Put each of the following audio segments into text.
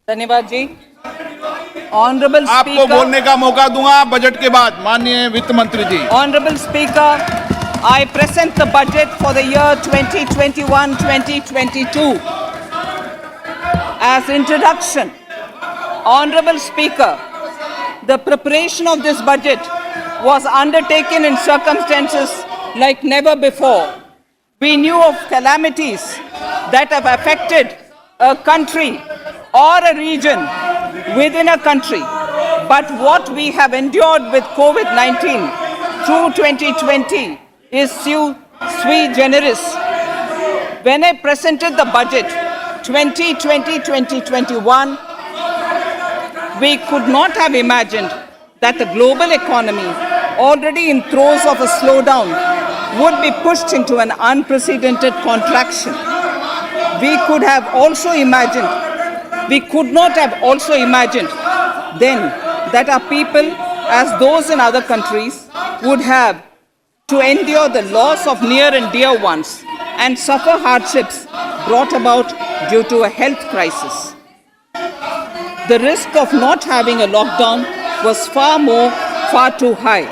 धन्यवाद जी. Honorable आपको Speaker. बोलने का मौका दूंगा बजट के बाद. माननीय वित्त मंत्री जी. Honorable Speaker, I present the budget for the year 2021-2022. As introduction, Honorable Speaker, the preparation of this budget was undertaken in circumstances like never before. We knew of calamities that have affected a country or a region within a country. But what we have endured with COVID-19 through 2020 is sui generis. When I presented the budget 2020-2021, we could not have imagined that the global economy, already in throes of a slowdown, would be pushed into an unprecedented contraction. We could not have also imagined then that our people, as those in other countries, would have to endure the loss of near and dear ones and suffer hardships brought about due to a health crisis. The risk of not having a lockdown was far too high.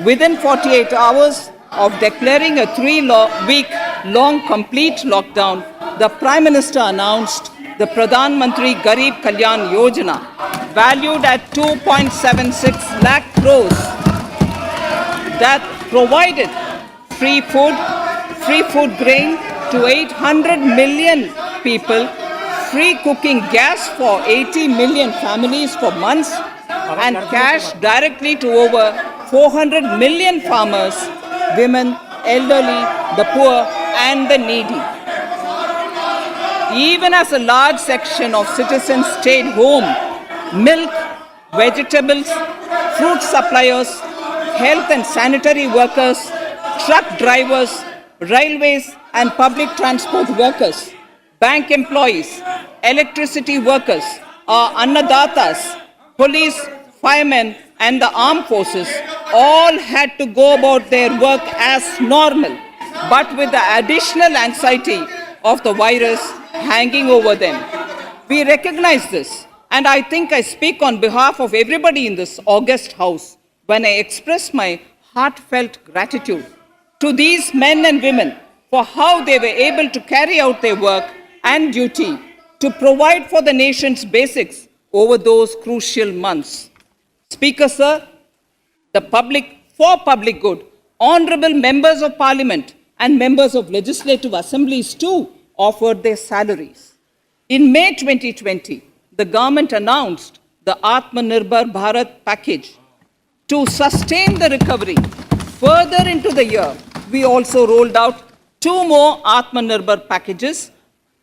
Within 48 hours of declaring a 3-week-long complete lockdown, the Prime Minister announced the Pradhan Mantri Garib Kalyan Yojana, valued at 2.76 lakh crores, that provided free food grain to 800 million people, free cooking gas for 80 million families for months, and cash directly to over 400 million farmers, women, elderly, the poor, and the needy. Even as a large section of citizens stayed home, milk, vegetables, fruit suppliers, health and sanitary workers, truck drivers, railways and public transport workers, bank employees, electricity workers, our annadatas, police, firemen, and the armed forces all had to go about their work as normal, but with the additional anxiety of the virus hanging over them. We recognize this, and I think I speak on behalf of everybody in this august house when I express my heartfelt gratitude to these men and women for how they were able to carry out their work and duty to provide for the nation's basics over those crucial months. Speaker, sir, for public good, honorable members of parliament and members of legislative assemblies too offered their salaries. In May 2020, the government announced the Atmanirbhar Bharat package. To sustain the recovery further into the year, we also rolled out 2 more Atmanirbhar packages,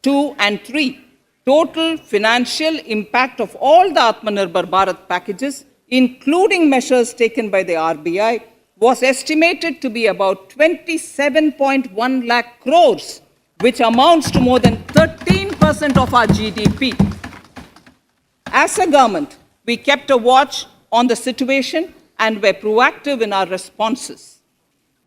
2 and 3. Total financial impact of all the Atmanirbhar Bharat packages, including measures taken by the RBI, was estimated to be about 27.1 lakh crores, which amounts to more than 13% of our GDP. As a government, we kept a watch on the situation and were proactive in our responses.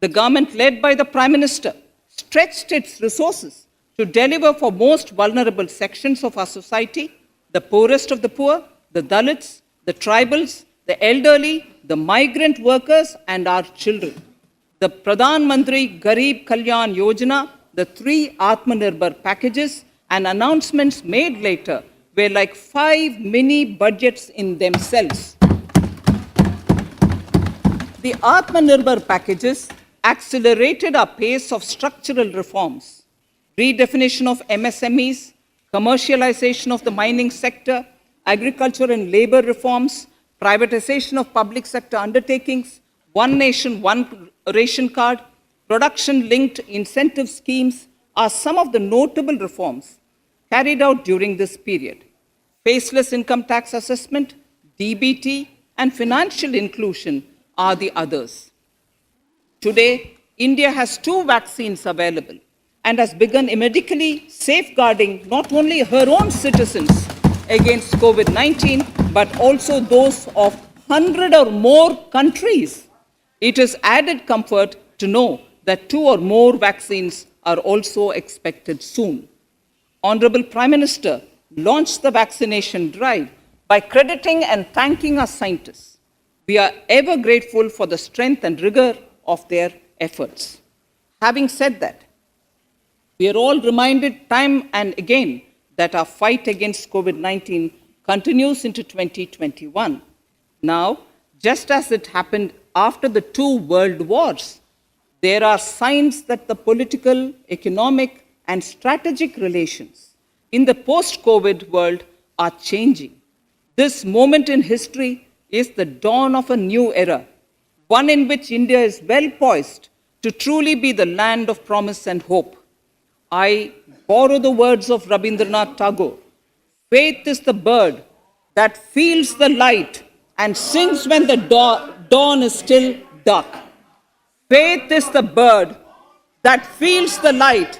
The government, led by the Prime Minister, stretched its resources to deliver for most vulnerable sections of our society, the poorest of the poor, the Dalits, the tribals, the elderly, the migrant workers, and our children. The Pradhan Mantri Garib Kalyan Yojana, the 3 Atmanirbhar packages, and announcements made later were like 5 mini budgets in themselves. The Atmanirbhar packages accelerated our pace of structural reforms, redefinition of MSMEs, commercialization of the mining sector, agriculture and labor reforms, privatization of public sector undertakings, one nation, one ration card, production-linked incentive schemes are some of the notable reforms carried out during this period. Faceless income tax assessment, DBT, and financial inclusion are the others. Today, India has 2 vaccines available and has begun medically safeguarding not only her own citizens against COVID-19, but also those of 100 or more countries. It is added comfort to know that 2 or more vaccines are also expected soon. Honorable Prime Minister, launched the vaccination drive by crediting and thanking our scientists. We are ever grateful for the strength and rigor of their efforts. Having said that, we are all reminded time and again that our fight against COVID-19 continues into 2021. Now, just as it happened after the two world wars, there are signs that the political, economic, and strategic relations in the post-COVID world are changing. This moment in history is the dawn of a new era, one in which India is well poised to truly be the land of promise and hope. I borrow the words of Rabindranath Tagore. Faith is the bird that feels the light and sings when the dawn is still dark. Faith is the bird that feels the light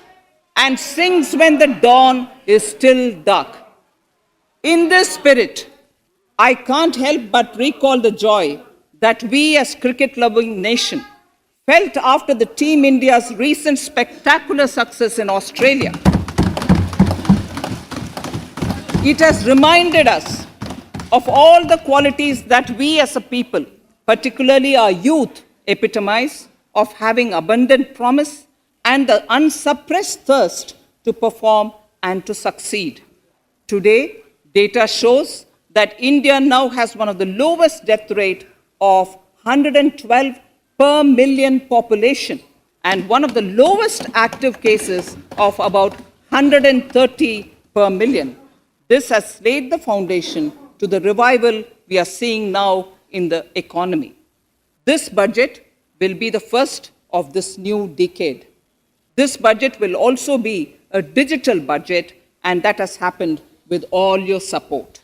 and sings when the dawn is still dark. In this spirit, I can't help but recall the joy that we as cricket-loving nation felt after the Team India's recent spectacular success in Australia. It has reminded us of all the qualities that we as a people, particularly our youth, epitomize of having abundant promise and the unsuppressed thirst to perform and to succeed. Today, data shows that India now has one of the lowest death rate of 112 per million population and one of the lowest active cases of about 130 per million. This has laid the foundation to the revival we are seeing now in the economy. This budget will be the first of this new decade. This budget will also be a digital budget, and that has happened with all your support.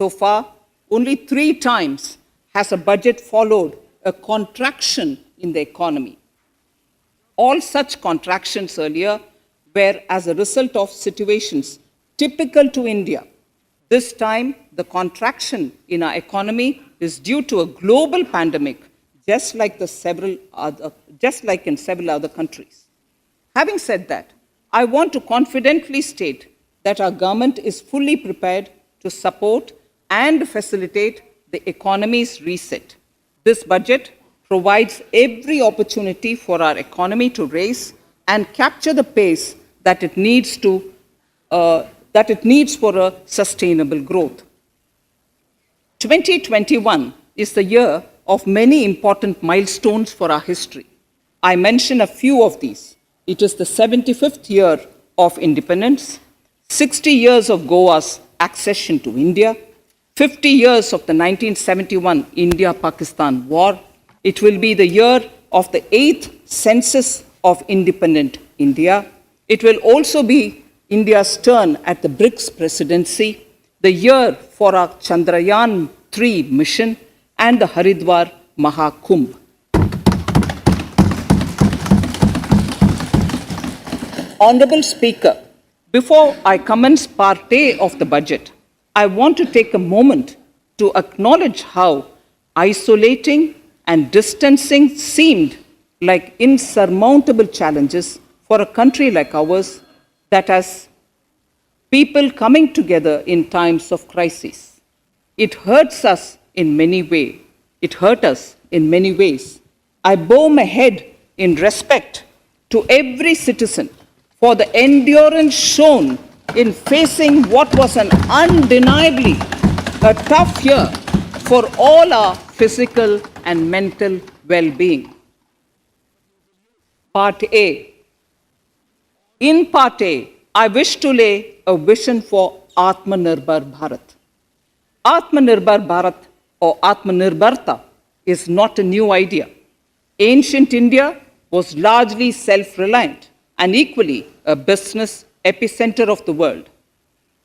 So far, only 3 times has a budget followed a contraction in the economy. All such contractions earlier were as a result of situations typical to India. This time, the contraction in our economy is due to a global pandemic, just like in several other countries. Having said that, I want to confidently state that our government is fully prepared to support and facilitate the economy's reset. This budget provides every opportunity for our economy to raise and capture the pace that it needs for a sustainable growth. 2021 is the year of many important milestones for our history. I mention a few of these. It is the 75th year of independence, 60 years of Goa's accession to India, 50 years of the 1971 India-Pakistan War. It will be the year of the 8th census of independent India. It will also be India's turn at the BRICS presidency, the year for our Chandrayaan-3 mission, and the Haridwar Mahakumbh. Honorable Speaker, before I commence Part A of the budget, I want to take a moment to acknowledge how isolating and distancing seemed like insurmountable challenges for a country like ours that has people coming together in times of crisis. It hurts us in many ways. It hurt us in many ways. I bow my head in respect to every citizen for the endurance shown in facing what was an undeniably a tough year for all our physical and mental well-being. Part A. In Part A, I wish to lay a vision for Atmanirbhar Bharat. Atmanirbhar Bharat or Atmanirbharta is not a new idea. Ancient India was largely self-reliant and equally a business epicenter of the world.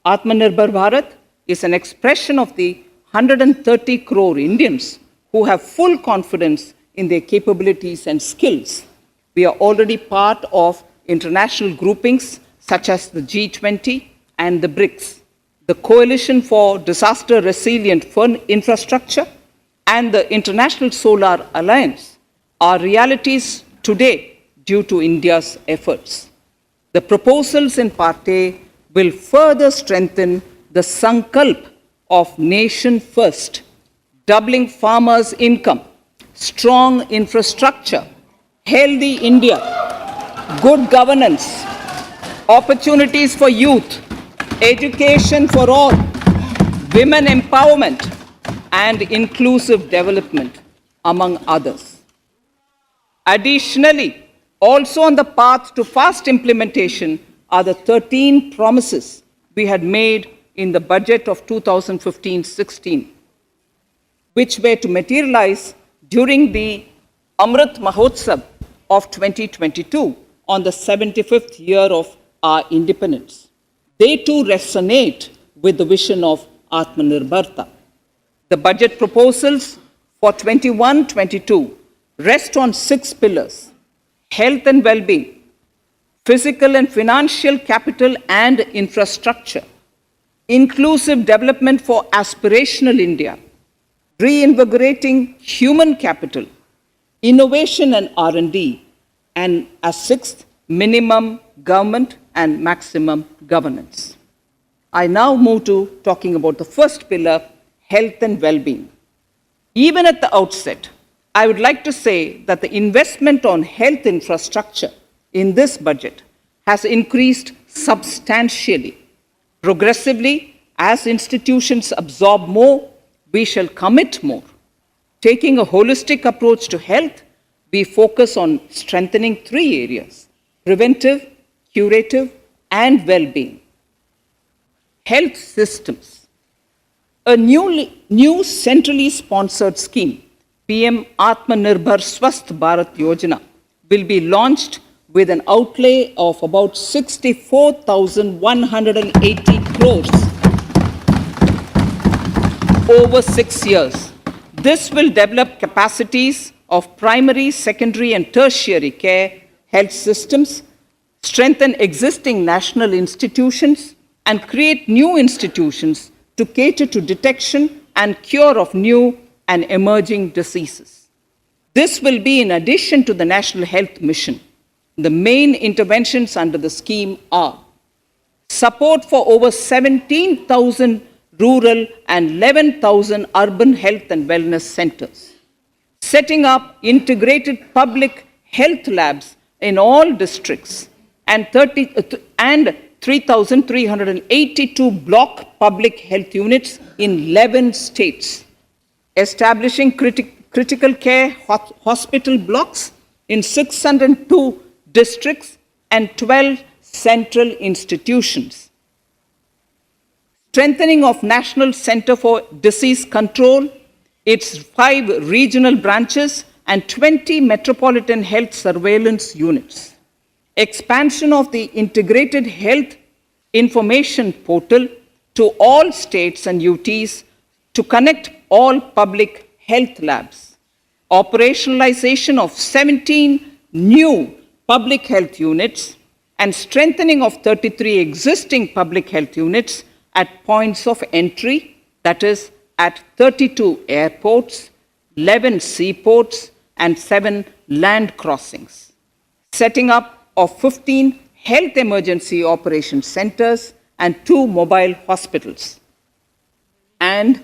Atmanirbhar Bharat is an expression of the 130 crore Indians who have full confidence in their capabilities and skills. We are already part of international groupings such as the G20 and the BRICS, the Coalition for Disaster Resilient Infrastructure, and the International Solar Alliance are realities today due to India's efforts. The proposals in Part A will further strengthen the sankalp of nation first, doubling farmers' income, strong infrastructure, healthy India, good governance, opportunities for youth, education for all, women empowerment, and inclusive development, among others. Additionally, also on the path to fast implementation are the 13 promises we had made in the budget of 2015-16, which were to materialize during the Amrit Mahotsav of 2022 on the 75th year of our independence. They too resonate with the vision of Atmanirbharta. The budget proposals for 21-22 rest on 6 pillars: health and well-being, physical and financial capital and infrastructure, inclusive development for aspirational India, reinvigorating human capital, innovation and R&D, and as 6th, minimum government and maximum governance. I now move to talking about the first pillar, health and well-being. Even at the outset, I would like to say that the investment on health infrastructure in this budget has increased substantially. Progressively, as institutions absorb more, we shall commit more. Taking a holistic approach to health, we focus on strengthening 3 areas: preventive, curative, and well-being. Health systems. A new centrally sponsored scheme, PM Atmanirbhar Swasth Bharat Yojana, will be launched with an outlay of about 64,180 crores over 6 years. This will develop capacities of primary, secondary, and tertiary care health systems, strengthen existing national institutions, and create new institutions to cater to detection and cure of new and emerging diseases. This will be in addition to the National Health Mission. The main interventions under the scheme are support for over 17,000 rural and 11,000 urban health and wellness centers, setting up integrated public health labs in all districts, and 3,382 block public health units in 11 states, establishing critical care hospital blocks in 602 districts and 12 central institutions, strengthening of National Center for Disease Control, its 5 regional branches and 20 metropolitan health surveillance units, expansion of the integrated health information portal to all states and UTs to connect all public health labs, operationalization of 17 new public health units, and strengthening of 33 existing public health units at points of entry, that is, at 32 airports, 11 seaports, and 7 land crossings, setting up of 15 health emergency operations centers and 2 mobile hospitals, and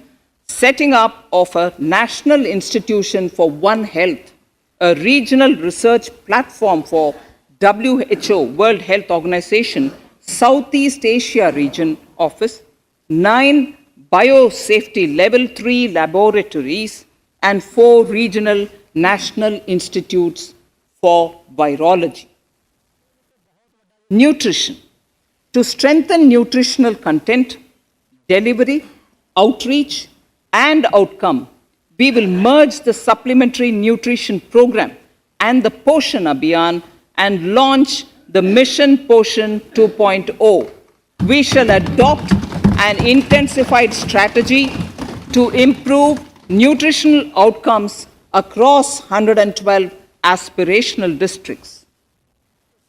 setting up of a National Institution for One Health, a regional research platform for WHO, World Health Organization, Southeast Asia Region Office, 9 biosafety level 3 laboratories, and 4 regional national institutes for virology. Nutrition. To strengthen nutritional content, delivery, outreach, and outcome, we will merge the supplementary nutrition program and the Poshan Abhiyan and launch the Mission Poshan 2.0. We shall adopt an intensified strategy to improve nutritional outcomes across 112 aspirational districts.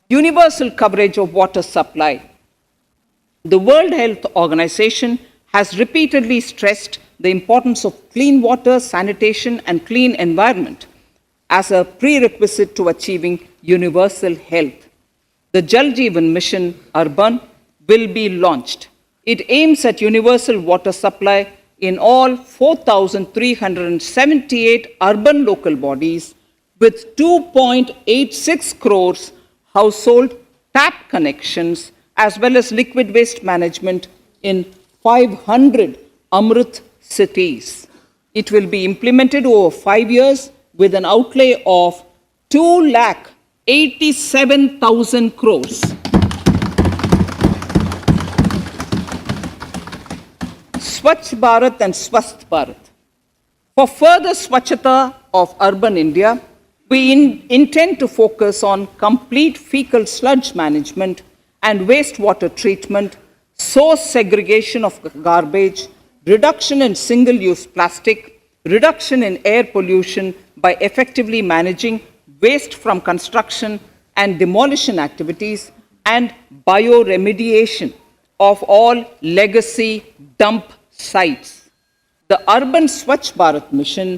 Universal coverage of water supply. The World Health Organization has repeatedly stressed the importance of clean water, sanitation, and clean environment as a prerequisite to achieving universal health. The Jal Jeevan Mission Urban will be launched. It aims at universal water supply in all 4,378 urban local bodies with 2.86 crores household tap connections as well as liquid waste management in 500 Amrit cities. It will be implemented over 5 years with an outlay of 2,87,000 crores. Swachh Bharat and Swasth Bharat. For further Swachhata of urban India, we intend to focus on complete fecal sludge management and wastewater treatment, source segregation of garbage, reduction in single-use plastic, reduction in air pollution by effectively managing waste from construction and demolition activities, and bioremediation of all legacy dump sites. The Urban Swachh Bharat Mission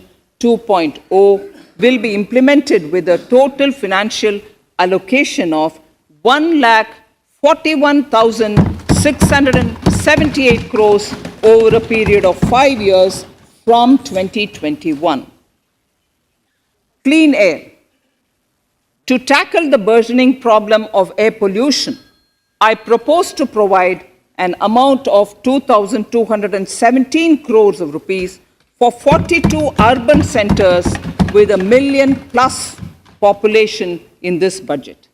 2.0 will be implemented with a total financial allocation of 1,41,678 crores over a period of 5 years from 2021. Clean air. To tackle the burgeoning problem of air pollution, I propose to provide an amount of 2,217 crores of rupees for 42 urban centers with a million plus population in this budget.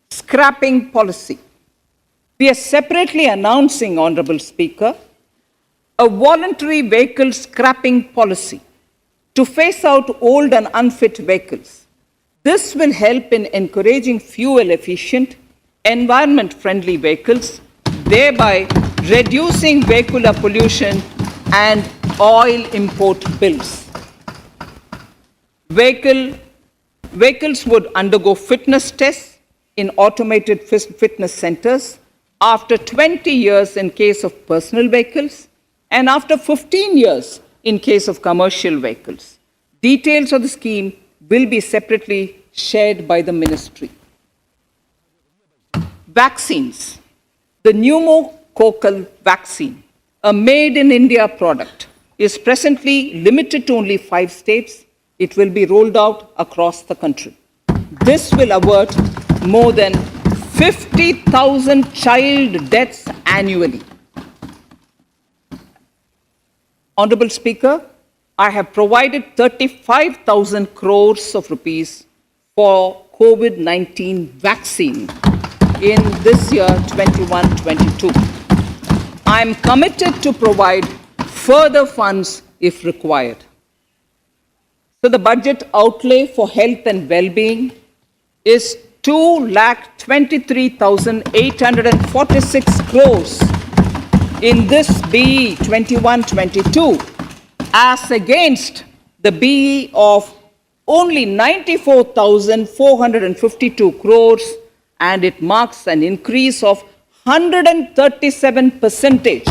Scrapping policy. We are separately announcing, Honorable Speaker, a voluntary vehicle scrapping policy to phase out old and unfit vehicles. This will help in encouraging fuel-efficient, environment-friendly vehicles, thereby reducing vehicular pollution and oil import bills. Vehicles would undergo fitness tests in automated fitness centers after 20 years in case of personal vehicles and after 15 years in case of commercial vehicles. Details of the scheme will be separately shared by the ministry. Vaccines. The pneumococcal vaccine, a made-in-India product, is presently limited to only 5 states. It will be rolled out across the country. This will avert more than 50,000 child deaths annually. Honorable Speaker, I have provided 35,000 crores of rupees for COVID-19 vaccine in this year 21-22. I am committed to provide further funds if required. So the budget outlay for health and well-being is 2,23,846 crores in this BE 21-22 as against the BE of only 94,452 crores, and it marks an increase of 137%.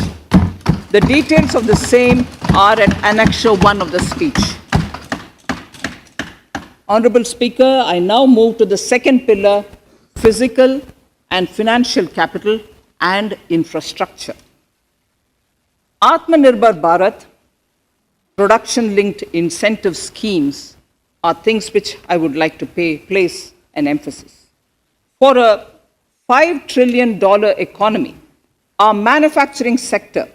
The details of the same are at Annexure 1 of the speech. Honorable Speaker, I now move to the second pillar, physical and financial capital and infrastructure. Atmanirbhar Bharat, production-linked incentive schemes are things which I would like to place an emphasis. For a $5 trillion economy, our manufacturing sector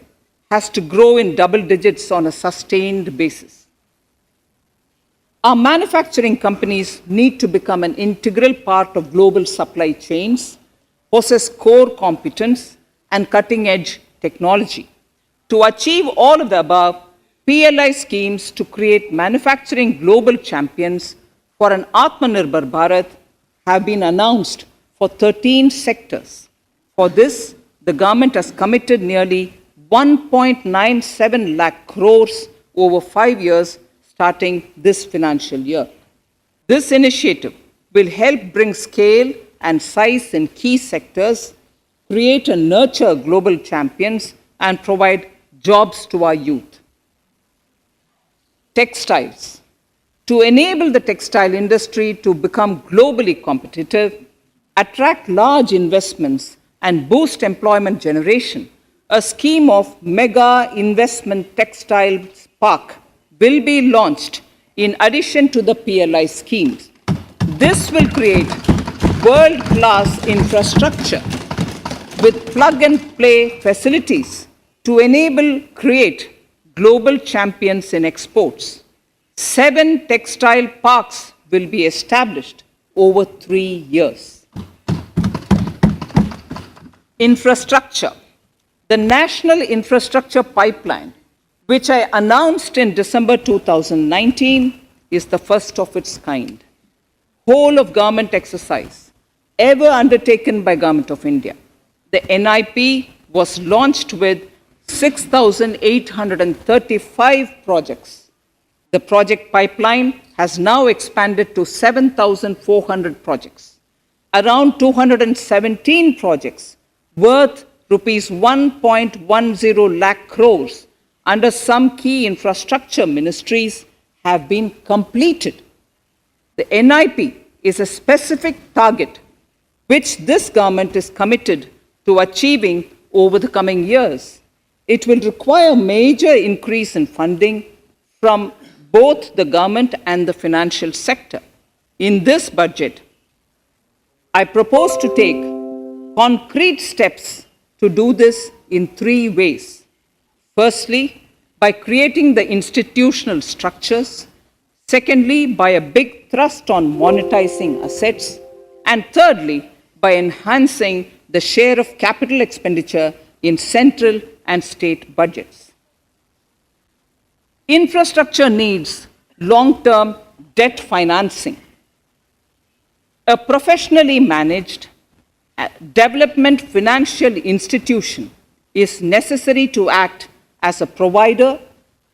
has to grow in double digits on a sustained basis. Our manufacturing companies need to become an integral part of global supply chains, possess core competence and cutting-edge technology. To achieve all of the above, PLI schemes to create manufacturing global champions for an Atmanirbhar Bharat have been announced for 13 sectors. For this, the government has committed nearly 1.97 lakh crores over 5 years starting this financial year. This initiative will help bring scale and size in key sectors, create and nurture global champions, and provide jobs to our youth. Textiles. To enable the textile industry to become globally competitive, attract large investments, and boost employment generation, a scheme of mega investment textiles park will be launched in addition to the PLI schemes. This will create world-class infrastructure with plug-and-play facilities to create global champions in exports. 7 textile parks will be established over 3 years. Infrastructure. The National Infrastructure Pipeline, which I announced in December 2019, is the first of its kind. Whole of government exercise ever undertaken by Government of India. The NIP was launched with 6,835 projects. The project pipeline has now expanded to 7,400 projects. Around 217 projects worth rupees 1.10 lakh crores under some key infrastructure ministries have been completed. The NIP is a specific target which this government is committed to achieving over the coming years. It will require major increase in funding from both the government and the financial sector. In this budget, I propose to take concrete steps to do this in 3 ways. Firstly, by creating the institutional structures. Secondly, by a big thrust on monetizing assets. And thirdly, by enhancing the share of capital expenditure in central and state budgets. Infrastructure needs long-term debt financing. A professionally managed development financial institution is necessary to act as a provider,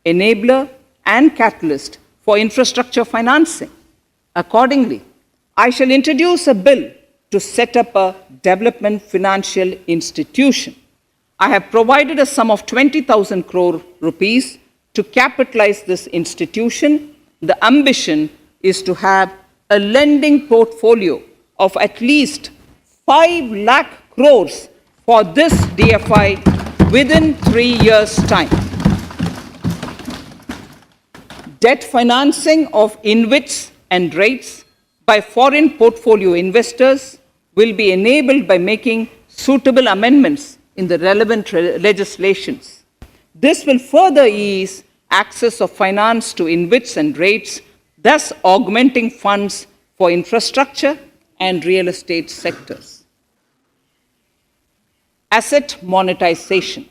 enabler, and catalyst for infrastructure financing. Accordingly, I shall introduce a bill to set up a development financial institution. I have provided a sum of 20,000 crore rupees to capitalize this institution. The ambition is to have a lending portfolio of at least 5 lakh crores for this DFI within 3 years' time. Debt financing of InvITs and REITs by foreign portfolio investors will be enabled by making suitable amendments in the relevant legislations. This will further ease access of finance to InvITs and REITs, thus augmenting funds for infrastructure and real estate sectors. Asset monetization.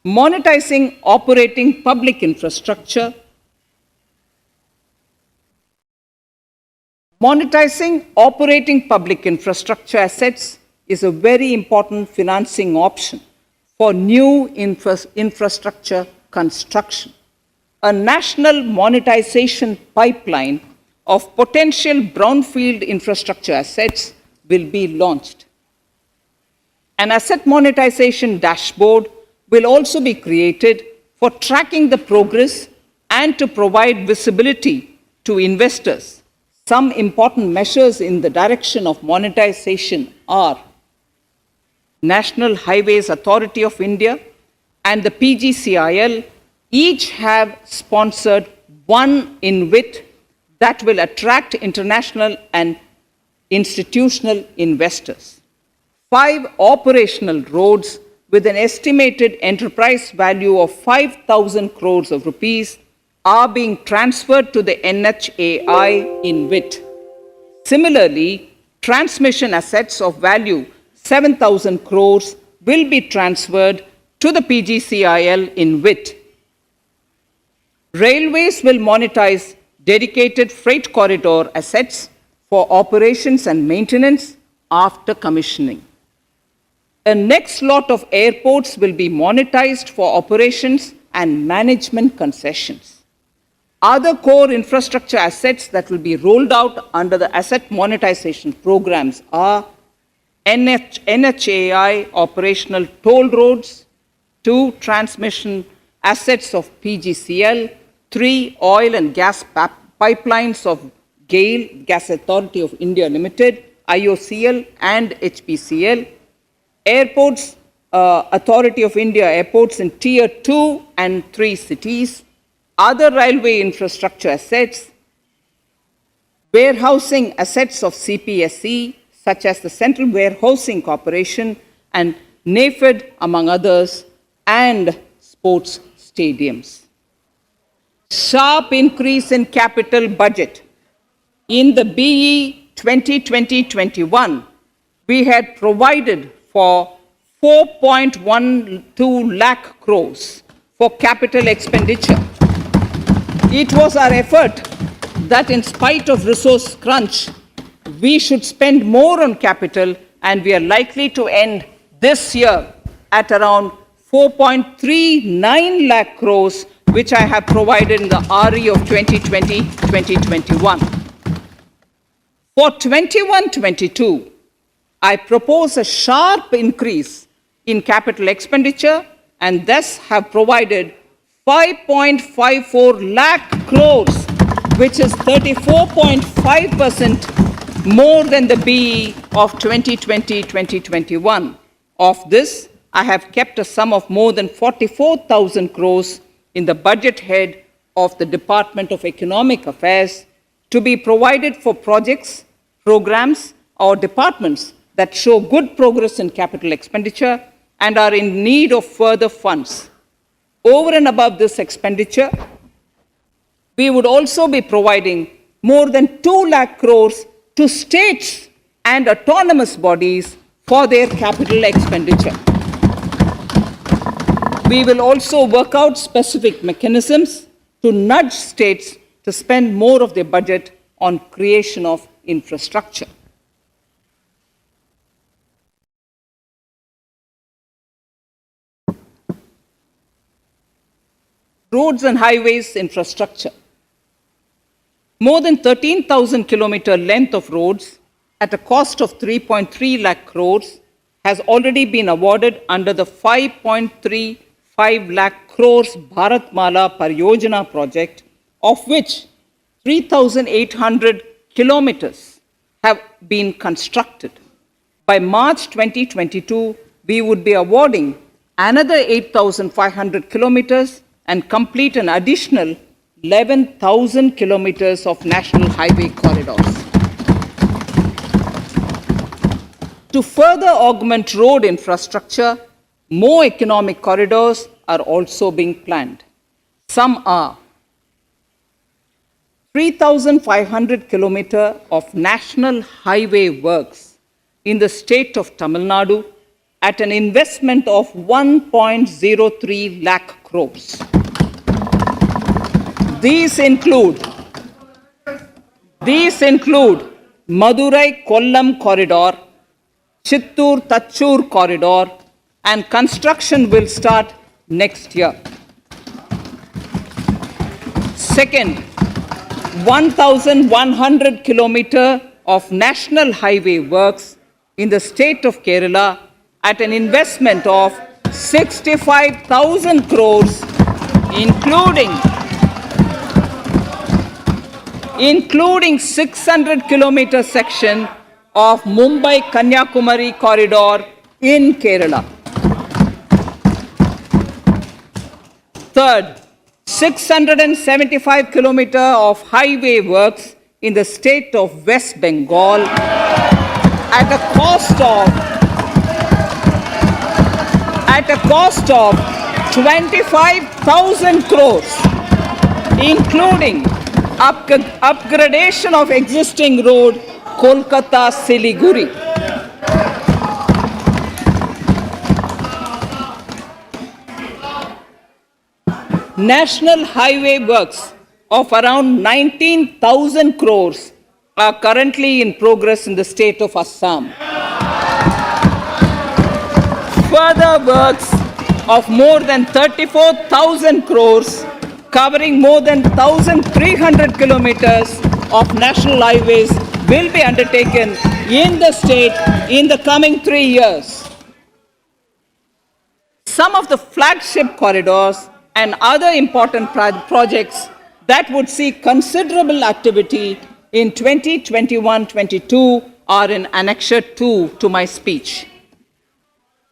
Monetizing operating public infrastructure. Monetizing operating public infrastructure assets is a very important financing option for new infrastructure construction. A national monetization pipeline of potential brownfield infrastructure assets will be launched. An asset monetization dashboard will also be created for tracking the progress and to provide visibility to investors. Some important measures in the direction of monetization are National Highways Authority of India and the PGCIL each have sponsored one InvIT that will attract international and institutional investors. 5 operational roads with an estimated enterprise value of 5,000 crores of rupees are being transferred to the NHAI InvIT. Similarly, transmission assets of value 7,000 crores will be transferred to the PGCIL InvIT. Railways will monetize dedicated freight corridor assets for operations and maintenance after commissioning. A next lot of airports will be monetized for operations and management concessions. Other core infrastructure assets that will be rolled out under the asset monetization programs are NHAI operational toll roads, 2 transmission assets of PGCL, 3 oil and gas pipelines of GAIL, Gas Authority of India Limited, IOCL and HPCL, Airports Authority of India airports in Tier 2 and 3 cities, other railway infrastructure assets, warehousing assets of CPSE, such as the Central Warehousing Corporation and NAFED, among others, and sports stadiums. Sharp increase in capital budget. In the BE 2020-21, we had provided for 4.12 lakh crores for capital expenditure. It was our effort that in spite of resource crunch, we should spend more on capital, and we are likely to end this year at around 4.39 lakh crores, which I have provided in the RE of 2020-2021. For 21-22, I propose a sharp increase in capital expenditure and thus have provided 5.54 lakh crores, which is 34.5% more than the BE of 2020-2021. Of this, I have kept a sum of more than 44,000 crores in the budget head of the Department of Economic Affairs to be provided for projects, programs, or departments that show good progress in capital expenditure and are in need of further funds. Over and above this expenditure, we would also be providing more than 2 lakh crores to states and autonomous bodies for their capital expenditure. We will also work out specific mechanisms to nudge states to spend more of their budget on creation of infrastructure. Roads and highways infrastructure. More than 13,000 kilometer length of roads at a cost of 3.3 lakh crores has already been awarded under the 5.35 lakh crores Bharatmala Pariyojana project, of which 3,800 kilometers have been constructed. By March 2022, we would be awarding another 8,500 kilometers and complete an additional 11,000 kilometers of national highway corridors. To further augment road infrastructure, more economic corridors are also being planned. Some are 3,500 kilometers of national highway works in the state of Tamil Nadu at an investment of 1.03 lakh crores. These include Madurai-Kollam corridor, Chittoor-Tachur corridor, and construction will start next year. Second, 1,100 kilometers of national highway works in the state of Kerala at an investment of 65,000 crores, including 600 kilometer section of Mumbai-Kanyakumari corridor in Kerala. Third, 675 kilometer of highway works in the state of West Bengal at a cost of 25,000 crores, including upgradation of existing road Kolkata-Siliguri. National highway works of around 19,000 crores are currently in progress in the state of Assam. Further works of more than 34,000 crores covering more than 1,300 kilometers of national highways will be undertaken in the state in the coming 3 years. Some of the flagship corridors and other important projects that would see considerable activity in 2021-22 are in Annexure 2 to my speech.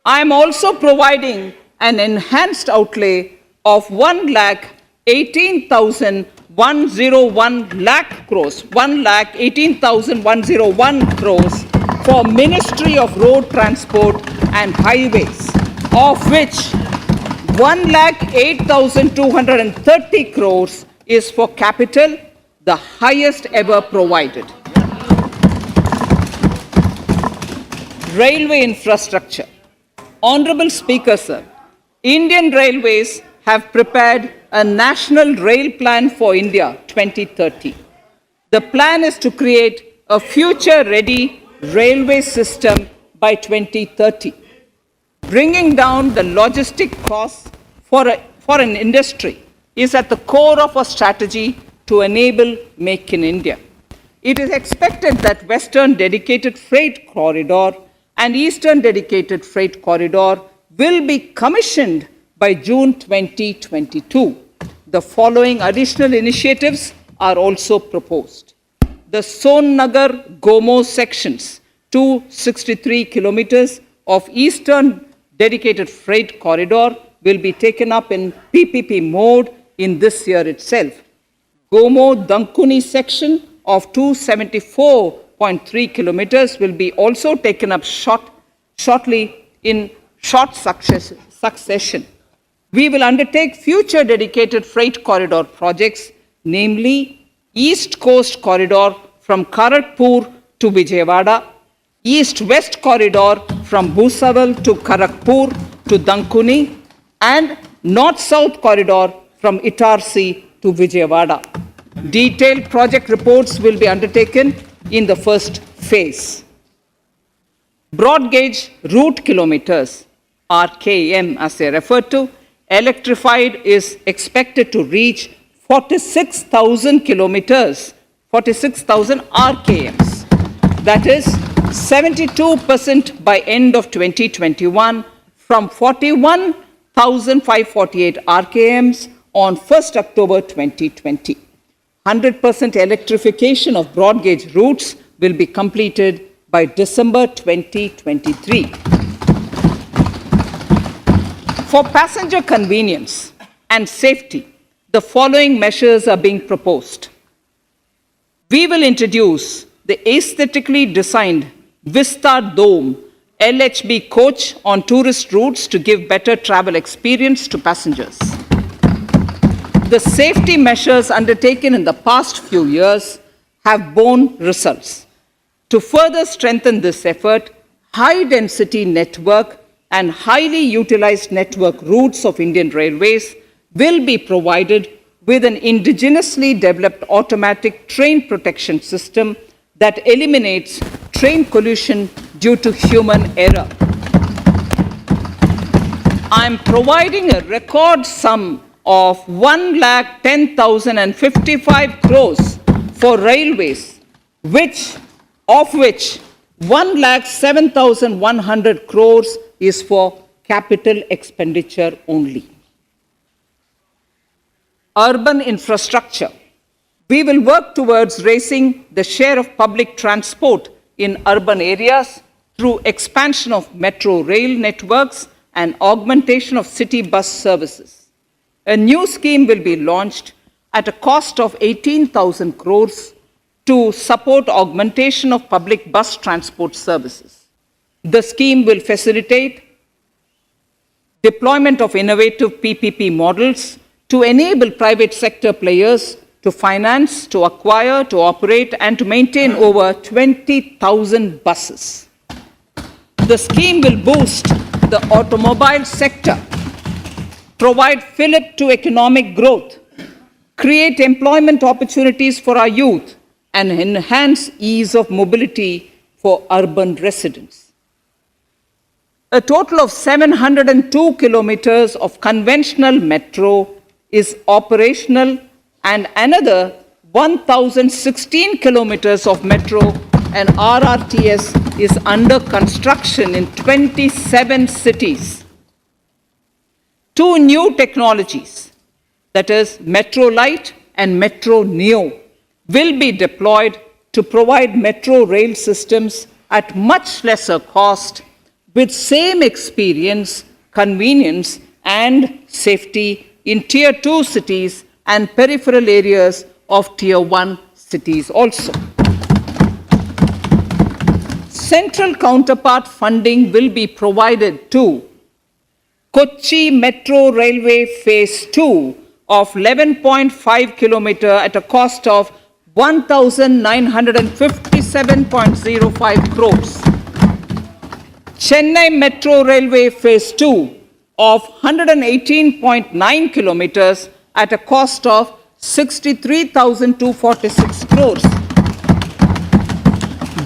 I am also providing an enhanced outlay of 1,18,101 lakh crores, 1,18,101 crores for Ministry of Road Transport and Highways, of which 1,08,230 crores is for capital, the highest ever provided. Railway infrastructure. Honorable Speaker, sir, Indian Railways have prepared a National Rail Plan for India 2030. The plan is to create a future-ready railway system by 2030, bringing down the logistic costs for an industry is at the core of our strategy to enable Make in India. It is expected that Western Dedicated Freight Corridor and Eastern Dedicated Freight Corridor will be commissioned by June 2022. The following additional initiatives are also proposed. The Sonnagar-Gomo sections, 263 kilometers of Eastern Dedicated Freight Corridor will be taken up in PPP mode in this year itself. Gomo-Dankuni section of 274.3 kilometers will be also taken up shortly in short succession. We will undertake future dedicated freight corridor projects, namely East Coast Corridor from Kharagpur to Vijayawada, East-West Corridor from Bhusaval to Kharagpur to Dankuni, and North-South Corridor from Itarsi to Vijayawada. Detailed project reports will be undertaken in the first phase. Broad gauge route kilometers, RKM as they refer to, electrified is expected to reach 46,000 kilometers, 46,000 RKMs. That is 72% by end of 2021 from 41,548 RKMs on 1st October 2020. 100% electrification of broad gauge routes will be completed by December 2023. For passenger convenience and safety, the following measures are being proposed. We will introduce the aesthetically designed Vista Dome LHB coach on tourist routes to give better travel experience to passengers. The safety measures undertaken in the past few years have borne results. To further strengthen this effort, high-density network and highly utilized network routes of Indian Railways will be provided with an indigenously developed automatic train protection system that eliminates train collision due to human error. I am providing a record sum of 1,10,055 crores for railways, of which 1,07,100 crores is for capital expenditure only. Urban infrastructure. We will work towards raising the share of public transport in urban areas through expansion of metro rail networks and augmentation of city bus services. A new scheme will be launched at a cost of 18,000 crores to support augmentation of public bus transport services. The scheme will facilitate deployment of innovative PPP models to enable private sector players to finance, to acquire, to operate, and to maintain over 20,000 buses. The scheme will boost the automobile sector, provide fillip to economic growth, create employment opportunities for our youth, and enhance ease of mobility for urban residents. A total of 702 kilometers of conventional metro is operational, and another 1,016 kilometers of metro and RRTS is under construction in 27 cities. Two new technologies, that is Metro Light and Metro Neo, will be deployed to provide metro rail systems at much lesser cost with same experience, convenience, and safety in Tier 2 cities and peripheral areas of Tier 1 cities also. Central counterpart funding will be provided to Kochi Metro Railway Phase 2 of 11.5 kilometer at a cost of 1,957.05 crores. Chennai Metro Railway Phase 2 of 118.9 kilometers at a cost of 63,246 crores.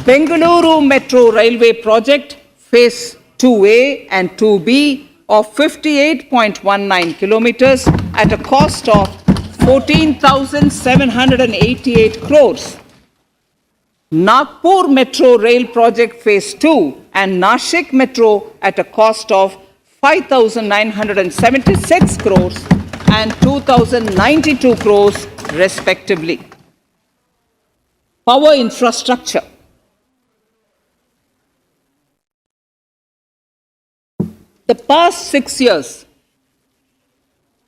Bengaluru Metro Railway Project Phase 2A and 2B of 58.19 kilometers at a cost of 14,788 crores. Nagpur Metro Rail Project Phase 2 and Nashik Metro at a cost of 5,976 crores and 2,092 crores respectively. Power infrastructure. The past 6 years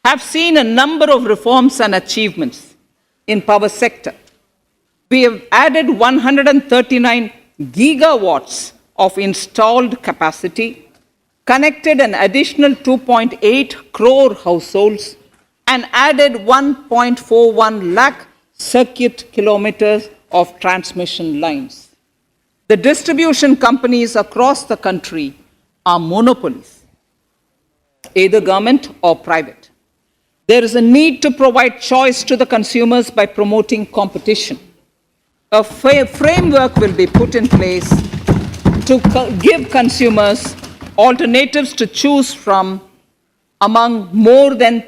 have seen a number of reforms and achievements in power sector. We have added 139 gigawatts of installed capacity, connected an additional 2.8 crore households, and added 1.41 lakh circuit kilometers of transmission lines. The distribution companies across the country are monopolies, either government or private. There is a need to provide choice to the consumers by promoting competition. A framework will be put in place to give consumers alternatives to choose from among more than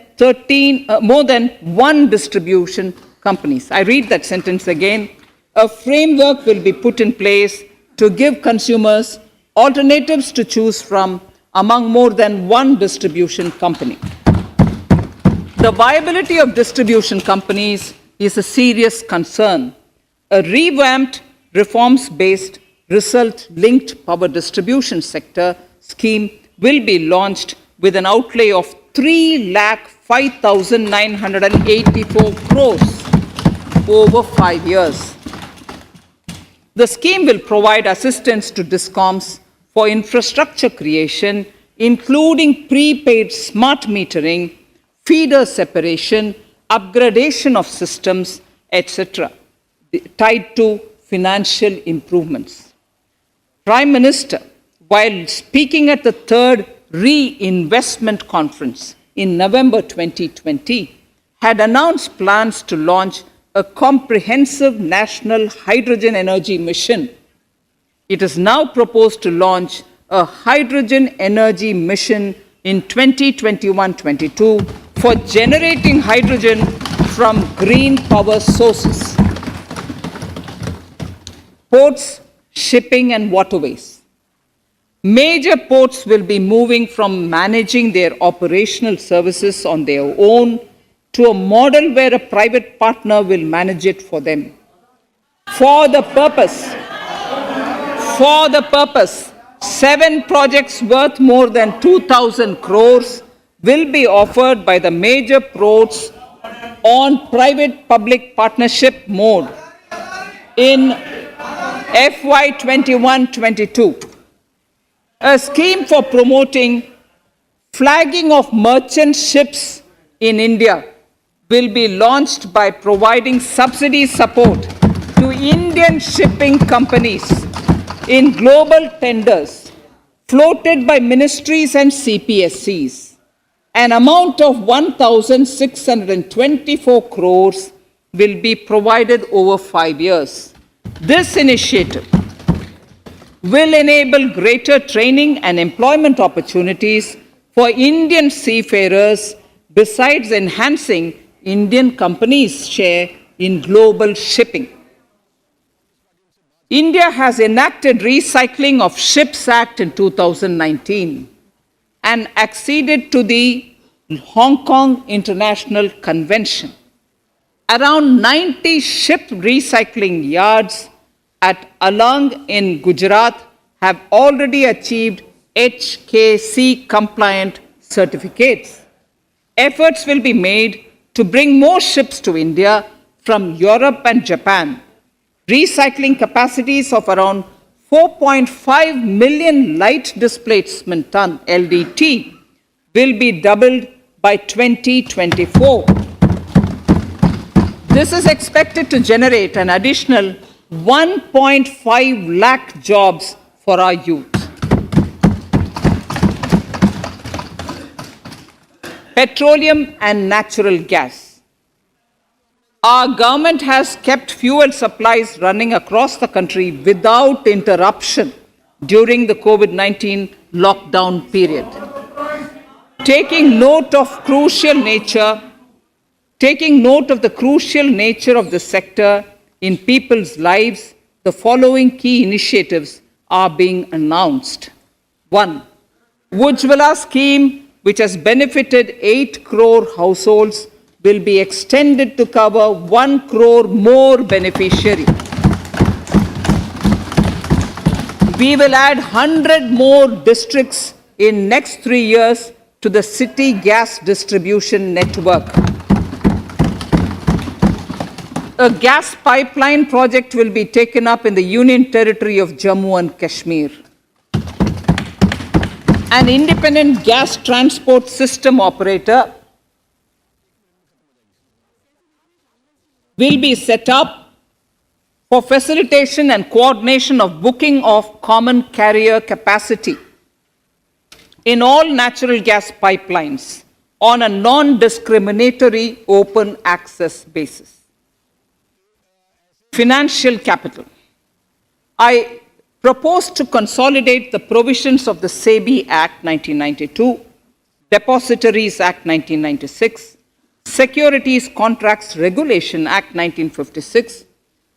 one distribution companies. I read that sentence again. A framework will be put in place to give consumers alternatives to choose from among more than one distribution company. The viability of distribution companies is a serious concern. A revamped, reforms-based, result-linked power distribution sector scheme will be launched with an outlay of 3,05,984 crores over 5 years. The scheme will provide assistance to DISCOMs for infrastructure creation, including prepaid smart metering, feeder separation, upgradation of systems, etc., tied to financial improvements. Prime Minister, while speaking at the third Reinvestment Conference in November 2020, had announced plans to launch a comprehensive national hydrogen energy mission. It is now proposed to launch a hydrogen energy mission in 2021-22 for generating hydrogen from green power sources. Ports, shipping, and waterways. Major ports will be moving from managing their operational services on their own to a model where a private partner will manage it for them. For the purpose, 7 projects worth more than 2,000 crores will be offered by the major ports on private-public partnership mode in FY 21-22. A scheme for promoting flagging of merchant ships in India will be launched by providing subsidy support to Indian shipping companies in global tenders floated by ministries and CPSCs. An amount of 1,624 crores will be provided over 5 years. This initiative will enable greater training and employment opportunities for Indian seafarers, besides enhancing Indian companies' share in global shipping. India has enacted Recycling of Ships Act in 2019 and acceded to the Hong Kong International Convention. Around 90 ship recycling yards at Alang in Gujarat have already achieved HKC compliant certificates. Efforts will be made to bring more ships to India from Europe and Japan. Recycling capacities of around 4.5 million light displacement ton LDT will be doubled by 2024. This is expected to generate an additional 1.5 lakh jobs for our youth. Petroleum and natural gas. Our government has kept fuel supplies running across the country without interruption during the COVID-19 lockdown period. Taking note of the crucial nature of the sector in people's lives, the following key initiatives are being announced. 1. Ujjwala scheme, which has benefited 8 crore households, will be extended to cover 1 crore more beneficiaries. We will add 100 more districts in next 3 years to the city gas distribution network. A gas pipeline project will be taken up in the Union Territory of Jammu and Kashmir. An independent gas transport system operator will be set up for facilitation and coordination of booking of common carrier capacity in all natural gas pipelines on a non-discriminatory open access basis. Financial capital. I propose to consolidate the provisions of the SEBI Act 1992, Depositories Act 1996, Securities Contracts Regulation Act 1956,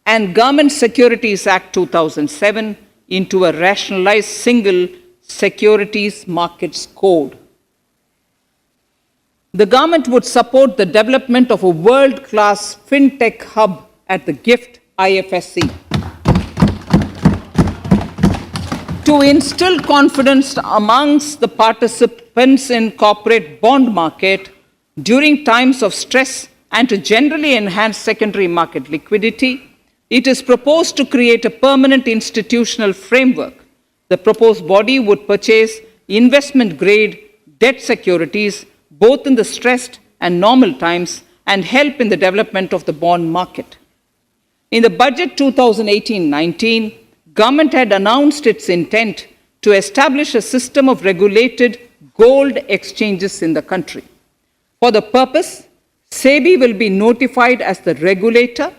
and Government Securities Act 2007 into a rationalized single securities markets code. The government would support the development of a world-class fintech hub at the GIFT Ifsc. To instill confidence amongst the participants in corporate bond market during times of stress and to generally enhance secondary market liquidity, it is proposed to create a permanent institutional framework. The proposed body would purchase investment-grade debt securities both in the stressed and normal times and help in the development of the bond market. In the budget 2018-19, government had announced its intent to establish a system of regulated gold exchanges in the country. For the purpose, SEBI will be notified as the regulator,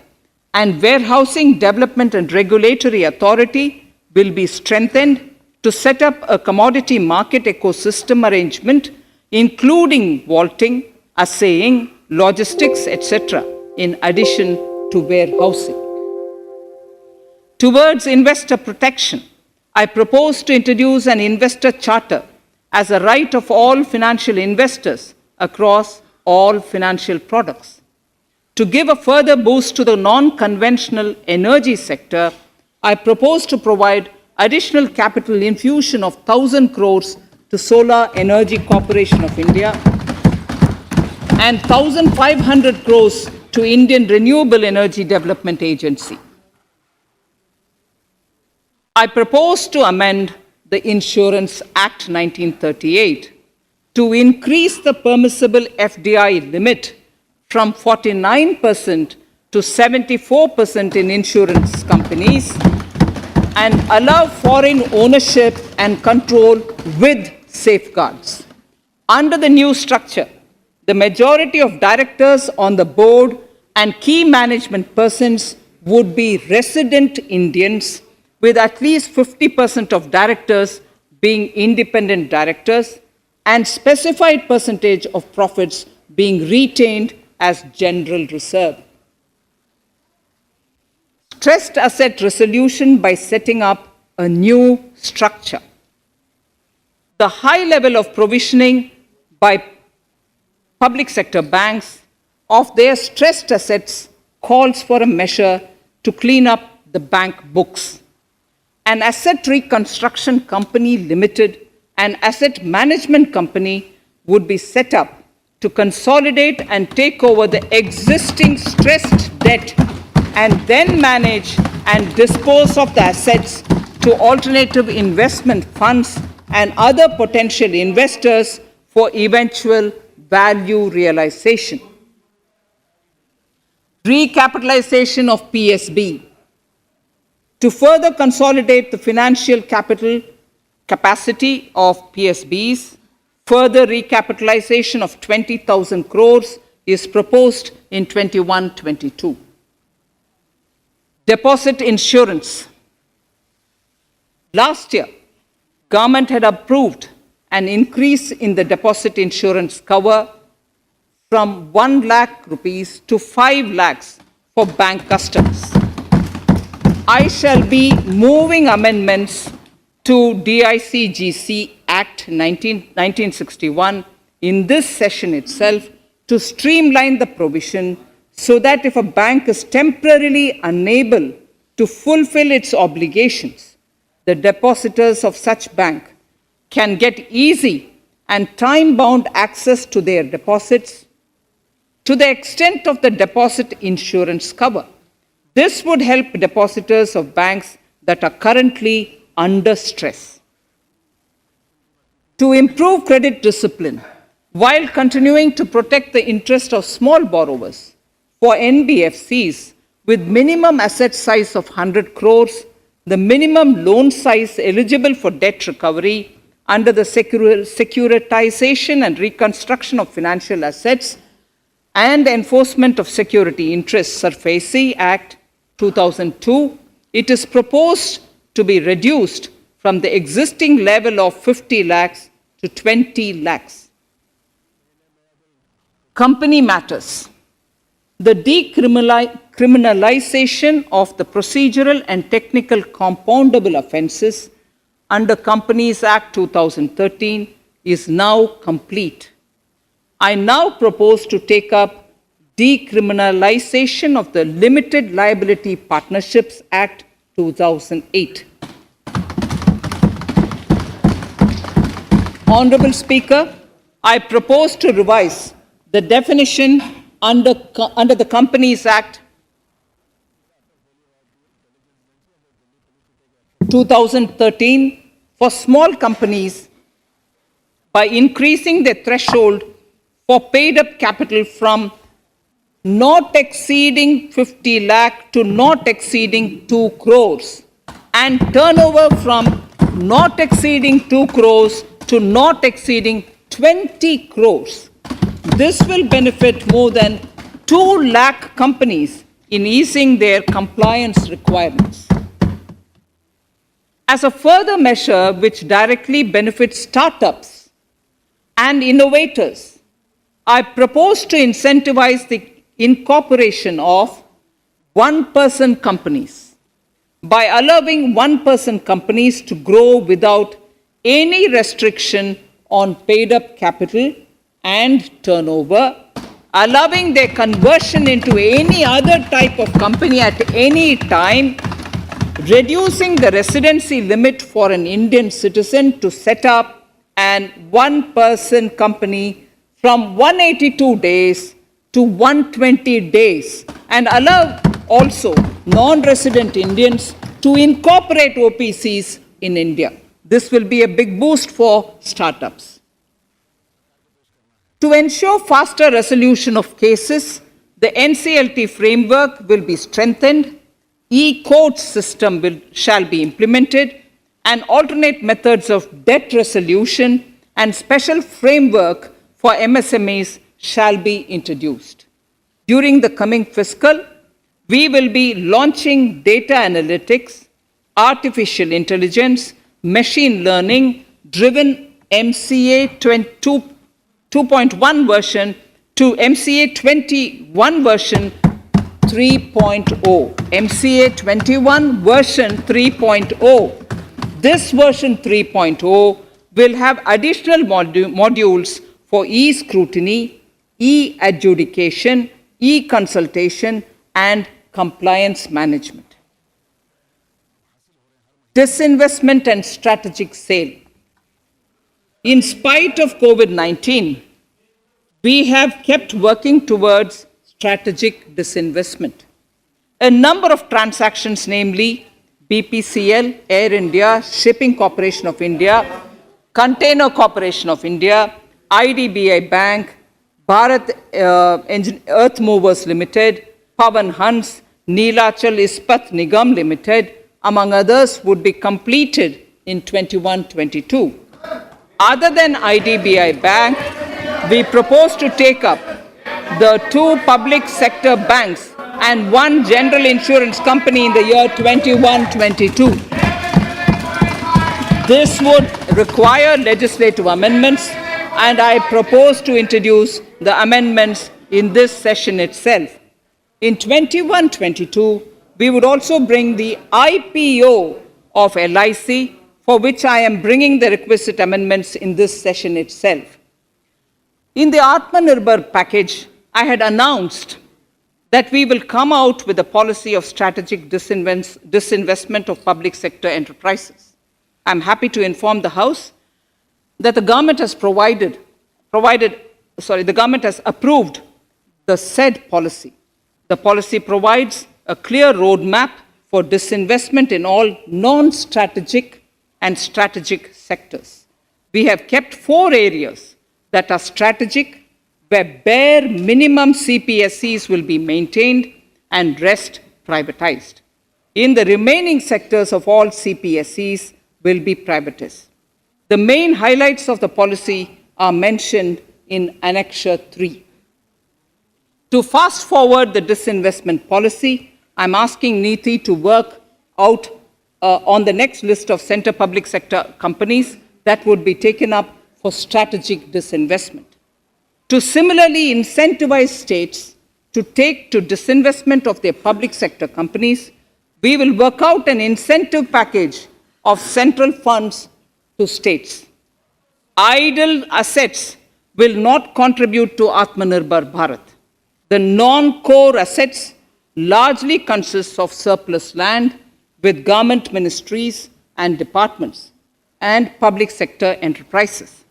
and Warehousing Development and Regulatory Authority will be strengthened to set up a commodity market ecosystem arrangement, including vaulting, assaying, logistics, etc., in addition to warehousing. Towards investor protection, I propose to introduce an investor charter as a right of all financial investors across all financial products. To give a further boost to the non-conventional energy sector, I propose to provide additional capital infusion of 1,000 crores to Solar Energy Corporation of India and 1,500 crores to Indian Renewable Energy Development Agency. I propose to amend the Insurance Act 1938 to increase the permissible FDI limit from 49% to 74% in insurance companies and allow foreign ownership and control with safeguards. Under the new structure, the majority of directors on the board and key management persons would be resident Indians, with at least 50% of directors being independent directors and specified percentage of profits being retained as general reserve. Stressed asset resolution by setting up a new structure. The high level of provisioning by public sector banks of their stressed assets calls for a measure to clean up the bank books. An asset reconstruction company limited an asset management company would be set up to consolidate and take over the existing stressed debt and then manage and dispose of the assets to alternative investment funds and other potential investors for eventual value realization. Recapitalization of PSB. To further consolidate the financial capital capacity of PSBs, further recapitalization of 20,000 crores is proposed in 21-22. Deposit insurance. Last year, government had approved an increase in the deposit insurance cover from 1 lakh rupees to 5 lakhs for bank customers. I shall be moving amendments to DICGC Act 1961 in this session itself to streamline the provision so that if a bank is temporarily unable to fulfill its obligations, the depositors of such bank can get easy and time-bound access to their deposits to the extent of the deposit insurance cover. This would help depositors of banks that are currently under stress. To improve credit discipline while continuing to protect the interest of small borrowers, for NBFCs with minimum asset size of 100 crores, the minimum loan size eligible for debt recovery under the Securitization and Reconstruction of Financial Assets and Enforcement of Security Interests (SARFAESI) Act 2002, it is proposed to be reduced from the existing level of 50 lakhs to 20 lakhs. Company matters. The decriminalization of the procedural and technical compoundable offences under Companies Act 2013 is now complete. I now propose to take up decriminalization of the Limited Liability Partnerships Act 2008. Honorable Speaker, I propose to revise the definition under the Companies Act 2013 for small companies by increasing the threshold for paid-up capital from not exceeding 50 lakh to not exceeding 2 crores and turnover from not exceeding 2 crores to not exceeding 20 crores. This will benefit more than 2 lakh companies in easing their compliance requirements. As a further measure which directly benefits startups and innovators, I propose to incentivize the incorporation of one-person companies by allowing one-person companies to grow without any restriction on paid-up capital and turnover, allowing their conversion into any other type of company at any time, reducing the residency limit for an Indian citizen to set up an one-person company from 182 days to 120 days, and allow also non-resident Indians to incorporate OPCs in India. This will be a big boost for startups. To ensure faster resolution of cases, the NCLT framework will be strengthened, e-court system shall be implemented, and alternate methods of debt resolution and special framework for MSMEs shall be introduced. During the coming fiscal, we will be launching data analytics, artificial intelligence, machine learning driven MCA 2.1 version to MCA 21 version 3.0. MCA 21 version 3.0. This version 3.0 will have additional modules for e-scrutiny, e-adjudication, e-consultation, and compliance management. Disinvestment and strategic sale. In spite of COVID-19, we have kept working towards strategic disinvestment. A number of transactions, namely BPCL, Air India, Shipping Corporation of India, Container Corporation of India, IDBI Bank, Bharat Earth Movers Limited, Pawan Hans, Neelachal Ispat Nigam Limited, among others, would be completed in 21-22. Other than IDBI Bank, we propose to take up the 2 public sector banks and 1 general insurance company in the year 21-22. This would require legislative amendments, and I propose to introduce the amendments in this session itself. In 21-22, we would also bring the IPO of LIC, for which I am bringing the requisite amendments in this session itself. In the Atmanirbhar package, I had announced that we will come out with a policy of strategic disinvestment of public sector enterprises. I'm happy to inform the House that the government has the government has approved the said policy. The policy provides a clear roadmap for disinvestment in all non-strategic and strategic sectors. We have kept 4 areas that are strategic, where bare minimum CPSCs will be maintained and rest privatized. In the remaining sectors of all CPSCs will be privatized. The main highlights of the policy are mentioned in Annexure 3. To fast forward the disinvestment policy, I'm asking NITI to work out on the next list of center public sector companies that would be taken up for strategic disinvestment. To similarly incentivize states to take to disinvestment of their public sector companies, we will work out an incentive package of central funds to states. Idle assets will not contribute to Atmanirbhar Bharat. The non-core assets largely consist of surplus land with government ministries and departments and public sector enterprises.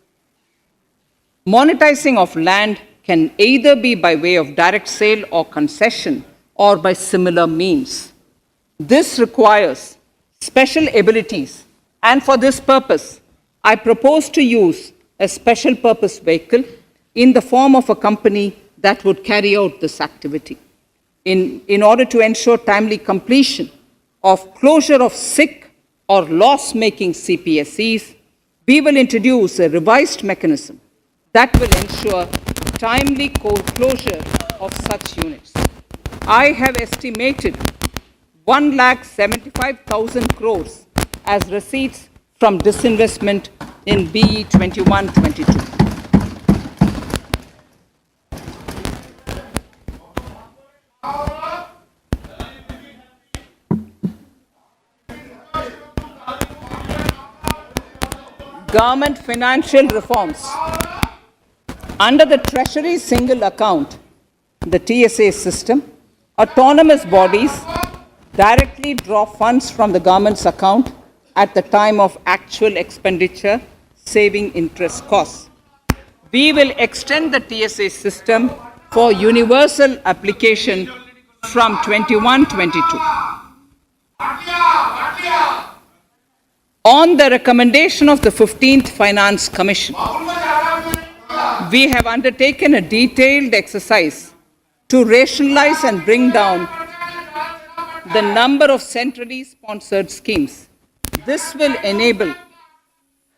Monetizing of land can either be by way of direct sale or concession or by similar means. This requires special abilities, and for this purpose, I propose to use a special purpose vehicle in the form of a company that would carry out this activity. In order to ensure timely completion of closure of sick or loss-making CPSCs, we will introduce a revised mechanism that will ensure timely closure of such units. I have estimated 1,75,000 crores as receipts from disinvestment in BE 21-22. Government financial reforms. Under the Treasury Single Account, the TSA system, autonomous bodies directly draw funds from the government's account at the time of actual expenditure, saving interest costs. We will extend the TSA system for universal application from 21-22. On the recommendation of the 15th Finance Commission, we have undertaken a detailed exercise to rationalize and bring down the number of centrally sponsored schemes. This will enable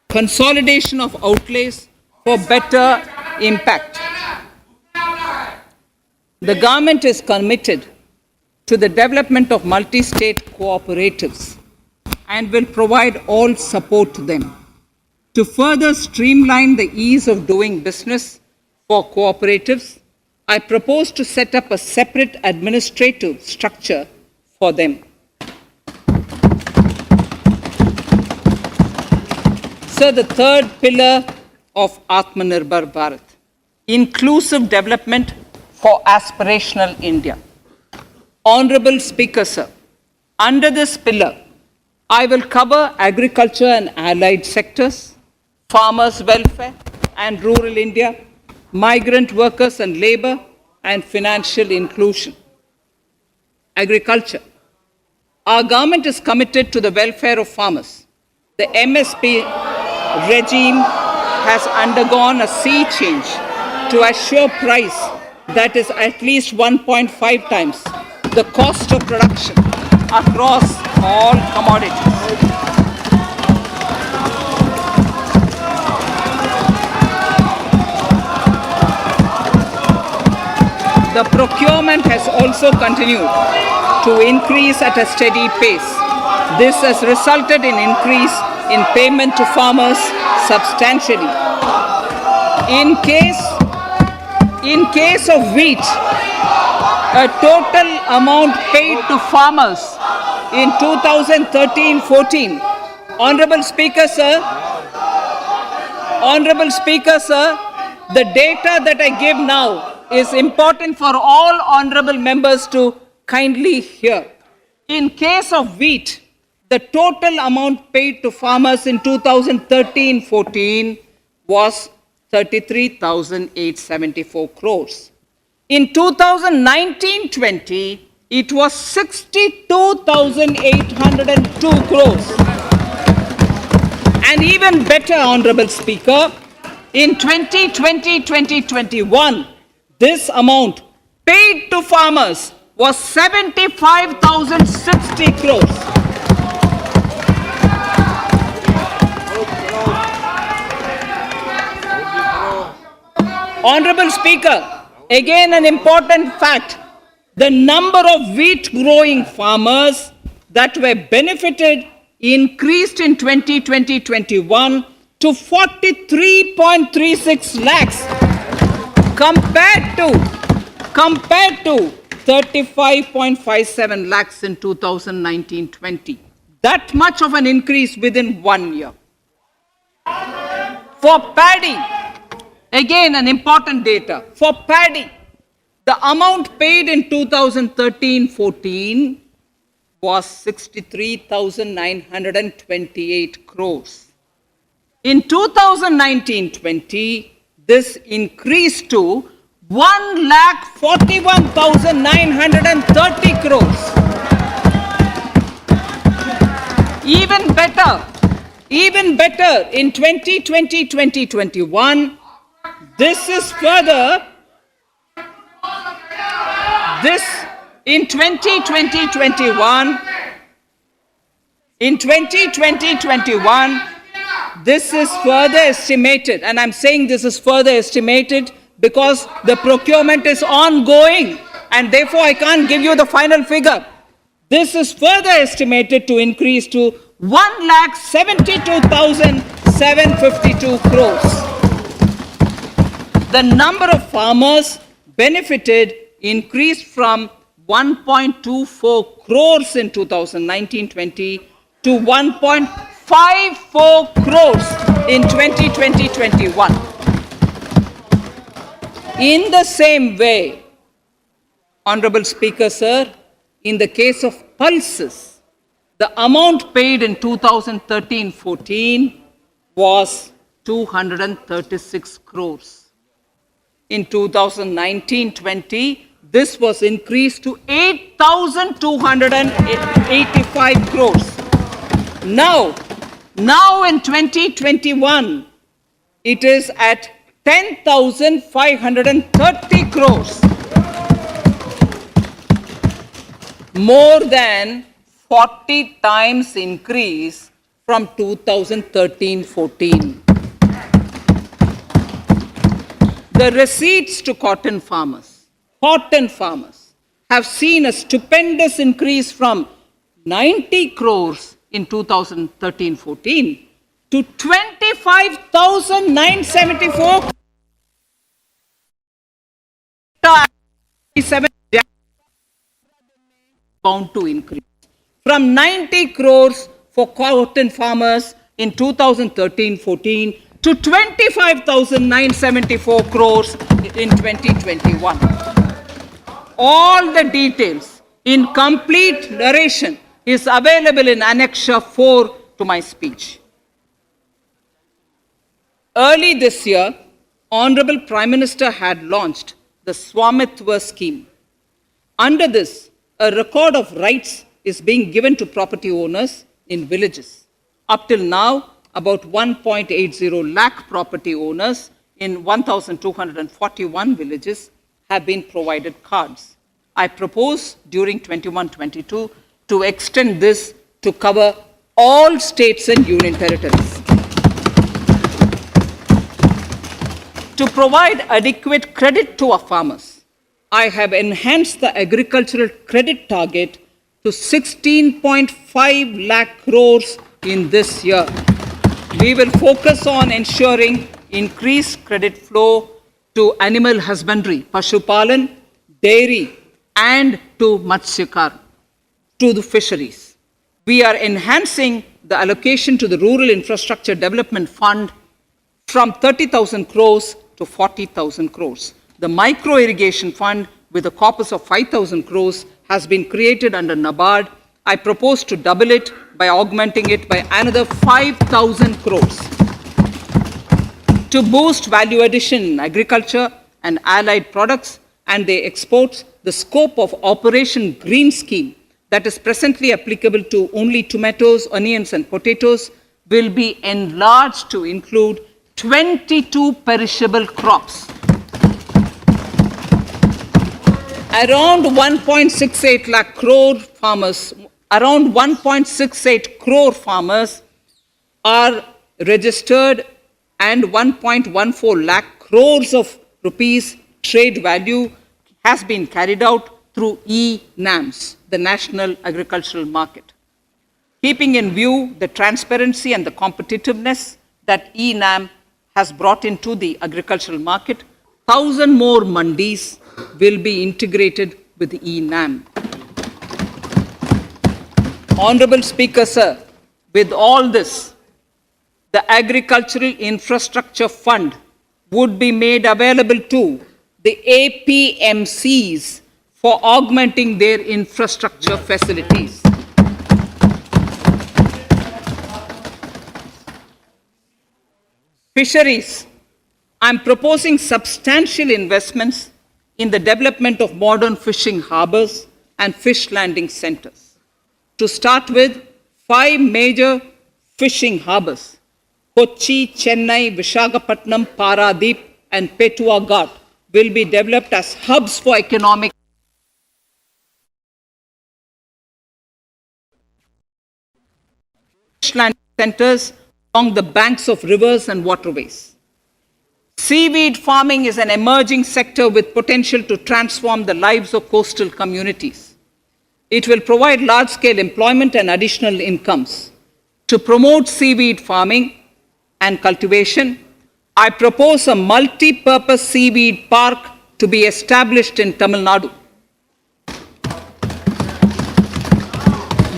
consolidation of outlays for better impact. The government is committed to the development of multi-state cooperatives and will provide all support to them. To further streamline the ease of doing business for cooperatives, I propose to set up a separate administrative structure for them. So the third pillar of Atmanirbhar Bharat, inclusive development for aspirational India. Honorable Speaker, sir, under this pillar, I will cover agriculture and allied sectors, farmers' welfare and rural India, migrant workers and labor, and financial inclusion. Agriculture. Our government is committed to the welfare of farmers. The MSP regime has undergone a sea change to assure price that is at least 1.5 times the cost of production across all commodities. The procurement has also continued to increase at a steady pace. This has resulted in increase in payment to farmers substantially. In case of wheat, a total amount paid to farmers in 2013-14. Honorable Speaker, sir, the data that I give now is important for all honorable members to kindly hear. In case of wheat, the total amount paid to farmers in 2013-14 was 33,874 crores. In 2019-20, it was 62,802 crores. And even better, Honorable Speaker, in 2020-2021, this amount paid to farmers was 75,060 crores. Honorable Speaker, again an important fact, the number of wheat growing farmers that were benefited increased in 2020-21 to 43.36 lakhs compared to 35.57 lakhs in 2019-20. That much of an increase within 1 year. For paddy, again an important data. For paddy, the amount paid in 2013-14 was 63,928 crores. In 2019-20, this increased to 1,41,930 crores. Even better, in 2020-2021, this is further, in 2020-21, this is further estimated, and I'm saying this is further estimated because the procurement is ongoing, and therefore I can't give you the final figure. This is further estimated to increase to 1,72,752 crores. The number of farmers benefited increased from 1.24 crores in 2019-20 to 1.54 crores in 2020-21. In the same way, Honorable Speaker, sir, in the case of pulses, the amount paid in 2013-14 was 236 crores. In 2019-20, this was increased to 8,285 crores. Now in 2021, it is at 10,530 crores. More than 40 times increase from 2013-14. The receipts to cotton farmers have seen a stupendous increase from 90 crores in 2013-14 to 25,974 bound to increase. From 90 crores for cotton farmers in 2013-14 to 25,974 crores in 2021. All the details in complete narration is available in Annexure 4 to my speech. Early this year, Honorable Prime Minister had launched the Swamitwa scheme. Under this, a record of rights is being given to property owners in villages. Up till now, about 1.80 lakh property owners in 1,241 villages have been provided cards. I propose during 21-22 to extend this to cover all states and union territories. To provide adequate credit to our farmers, I have enhanced the agricultural credit target to 16.5 lakh crores in this year. We will focus on ensuring increased credit flow to animal husbandry, Pashupalan, dairy, and to Matsyakar, to the fisheries. We are enhancing the allocation to the Rural Infrastructure Development Fund from 30,000 crores to 40,000 crores. The Micro Irrigation Fund, with a corpus of 5,000 crores, has been created under NABARD. I propose to double it by augmenting it by another 5,000 crores. To boost value addition in agriculture and allied products and their exports, the scope of Operation Green Scheme, that is presently applicable to only tomatoes, onions, and potatoes, will be enlarged to include 22 perishable crops. Around 1.68 lakh crore farmers, around 1.68 crore farmers are registered, and 1.14 lakh crores of rupees trade value has been carried out through e-NAMs, the National Agricultural Market. Keeping in view the transparency and the competitiveness that e-NAM has brought into the agricultural market, 1,000 more mandis will be integrated with the e-NAM. Honorable Speaker, sir, with all this, the Agricultural Infrastructure Fund would be made available to the APMCs for augmenting their infrastructure facilities. Fisheries. I'm proposing substantial investments in the development of modern fishing harbors and fish landing centers. To start with, 5 major fishing harbors, Kochi, Chennai, Visakhapatnam, Paradip, and Petua Ghat, will be developed as hubs for economic fish landing centers along the banks of rivers and waterways. Seaweed farming is an emerging sector with potential to transform the lives of coastal communities. It will provide large-scale employment and additional incomes. To promote seaweed farming and cultivation, I propose a multi-purpose seaweed park to be established in Tamil Nadu.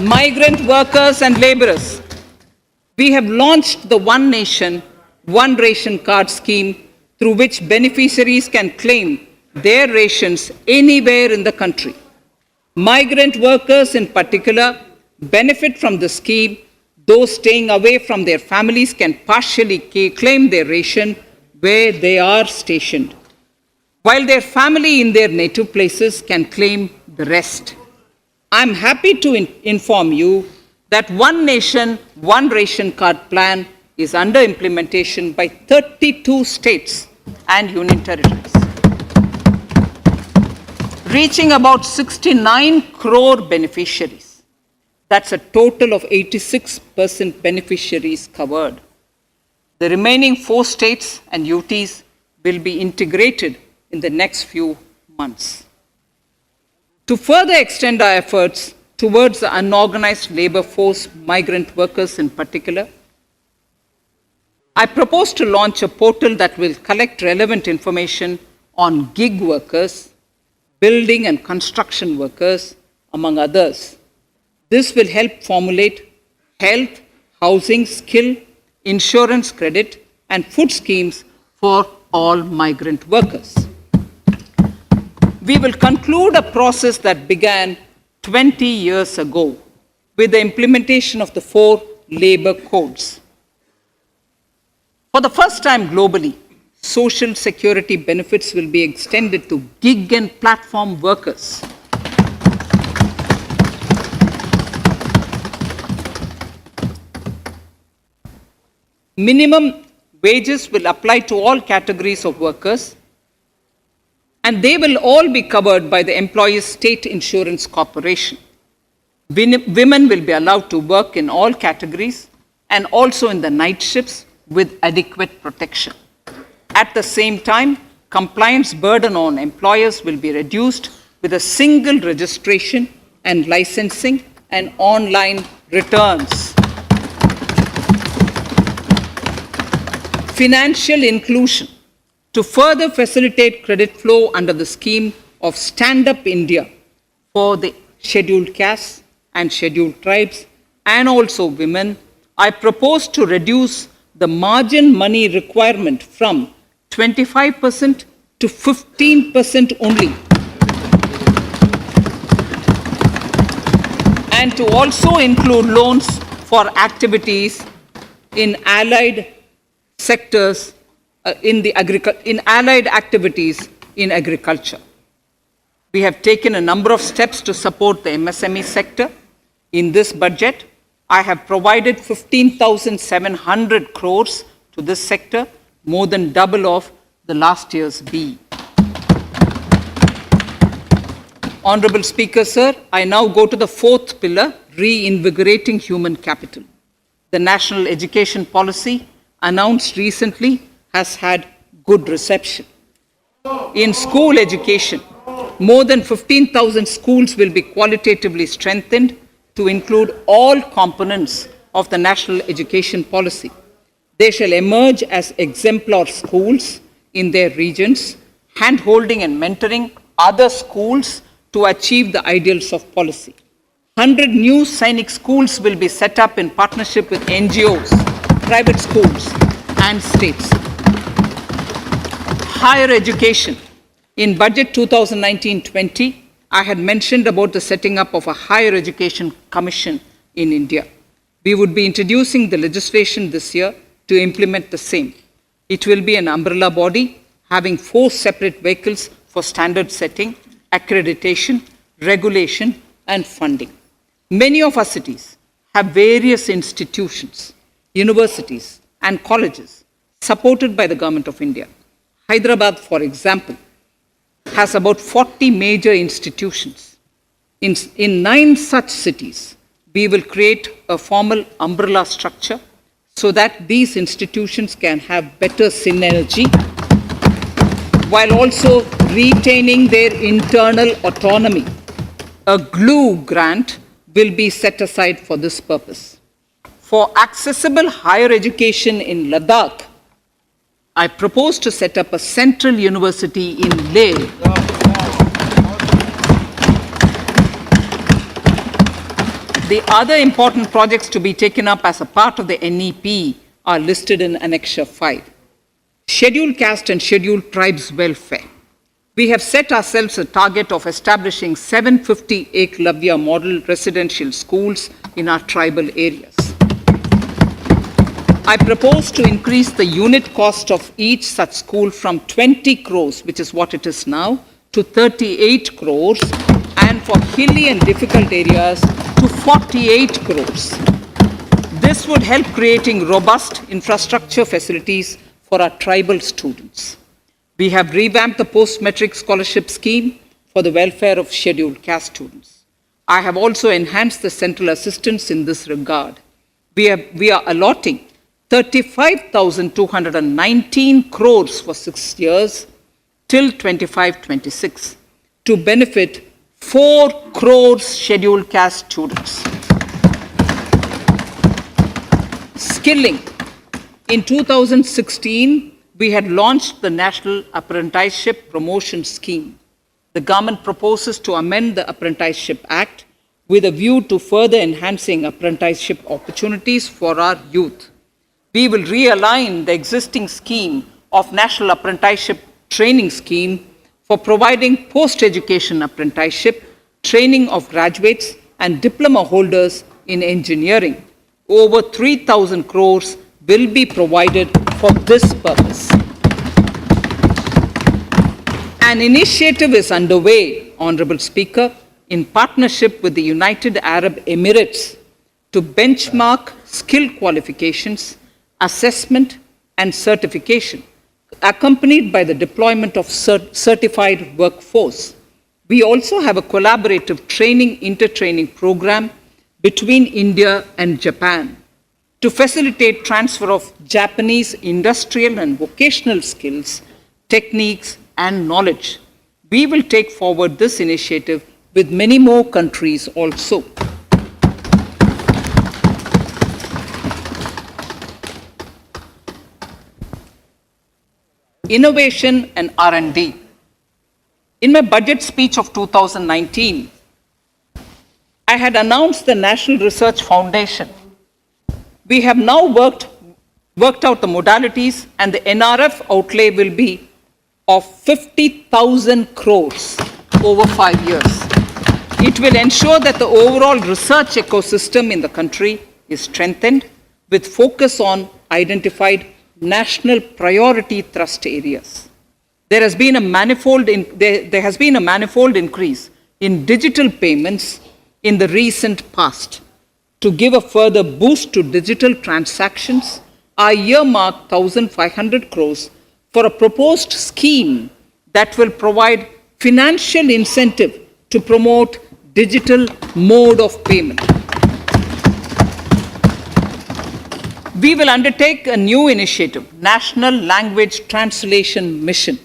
Migrant workers and laborers. We have launched the One Nation, One Ration Card scheme, through which beneficiaries can claim their rations anywhere in the country. Migrant workers in particular benefit from the scheme. Those staying away from their families can partially claim their ration where they are stationed, while their family in their native places can claim the rest. I'm happy to inform you that One Nation, One Ration Card plan is under implementation by 32 states and union territories, reaching about 69 crore beneficiaries. That's a total of 86% beneficiaries covered. The remaining 4 states and UTs will be integrated in the next few months. To further extend our efforts towards the unorganized labor force, migrant workers in particular, I propose to launch a portal that will collect relevant information on gig workers, building and construction workers, among others. This will help formulate health, housing, skill, insurance credit, and food schemes for all migrant workers. We will conclude a process that began 20 years ago with the implementation of the 4 labor codes. For the first time globally, social security benefits will be extended to gig and platform workers. Minimum wages will apply to all categories of workers, and they will all be covered by the Employees State Insurance Corporation. Women will be allowed to work in all categories and also in the night shifts with adequate protection. At the same time, compliance burden on employers will be reduced with a single registration and licensing and online returns. Financial inclusion. To further facilitate credit flow under the scheme of Stand Up India for the scheduled castes and scheduled tribes and also women, I propose to reduce the margin money requirement from 25% to 15% only, and to also include loans for activities in allied sectors, in allied activities in agriculture. We have taken a number of steps to support the MSME sector. In this budget, I have provided 15,700 crores to this sector, more than double of the last year's B. Honorable Speaker, sir, I now go to the fourth pillar, reinvigorating human capital. The national education policy announced recently has had good reception. In school education, more than 15,000 schools will be qualitatively strengthened to include all components of the national education policy. They shall emerge as exemplar schools in their regions, hand-holding and mentoring other schools to achieve the ideals of policy. 100 new Sainik schools will be set up in partnership with NGOs, private schools, and states. Higher education. In Budget 2019-20, I had mentioned about the setting up of a higher education commission in India. We would be introducing the legislation this year to implement the same. It will be an umbrella body having 4 separate vehicles for standard setting, accreditation, regulation, and funding. Many of our cities have various institutions, universities, and colleges supported by the Government of India. Hyderabad, for example, has about 40 major institutions. In 9 such cities, we will create a formal umbrella structure so that these institutions can have better synergy while also retaining their internal autonomy. A glue grant will be set aside for this purpose. For accessible higher education in Ladakh, I propose to set up a central university in Leh. The other important projects to be taken up as a part of the NEP are listed in Annexure 5. Scheduled caste and scheduled tribes welfare. We have set ourselves a target of establishing 750 Eklavya model residential schools in our tribal areas. I propose to increase the unit cost of each such school from 20 crores, which is what it is now, to 38 crores, and for hilly and difficult areas to 48 crores. This would help creating robust infrastructure facilities for our tribal students. We have revamped the post-metric scholarship scheme for the welfare of scheduled caste students. I have also enhanced the central assistance in this regard. We are allotting 35,219 crores for 6 years till 25-26 to benefit 4 crores scheduled caste students. Skilling. In 2016, we had launched the National Apprenticeship Promotion Scheme. The government proposes to amend the Apprenticeship Act with a view to further enhancing apprenticeship opportunities for our youth. We will realign the existing scheme of National Apprenticeship Training Scheme for providing post-education apprenticeship, training of graduates and diploma holders in engineering. Over 3,000 crores will be provided for this purpose. An initiative is underway, Honorable Speaker, in partnership with the United Arab Emirates to benchmark skill qualifications, assessment, and certification, accompanied by the deployment of certified workforce. We also have a collaborative intertraining program between India and Japan to facilitate transfer of Japanese industrial and vocational skills, techniques, and knowledge. We will take forward this initiative with many more countries also. Innovation and R&D. In my budget speech of 2019, I had announced the National Research Foundation. We have now worked out the modalities, and the NRF outlay will be of 50,000 crores over 5 years. It will ensure that the overall research ecosystem in the country is strengthened with focus on identified national priority thrust areas. There has been a manifold increase in digital payments in the recent past. To give a further boost to digital transactions, I earmarked 1,500 crores for a proposed scheme that will provide financial incentive to promote digital mode of payment. We will undertake a new initiative, National Language Translation Mission.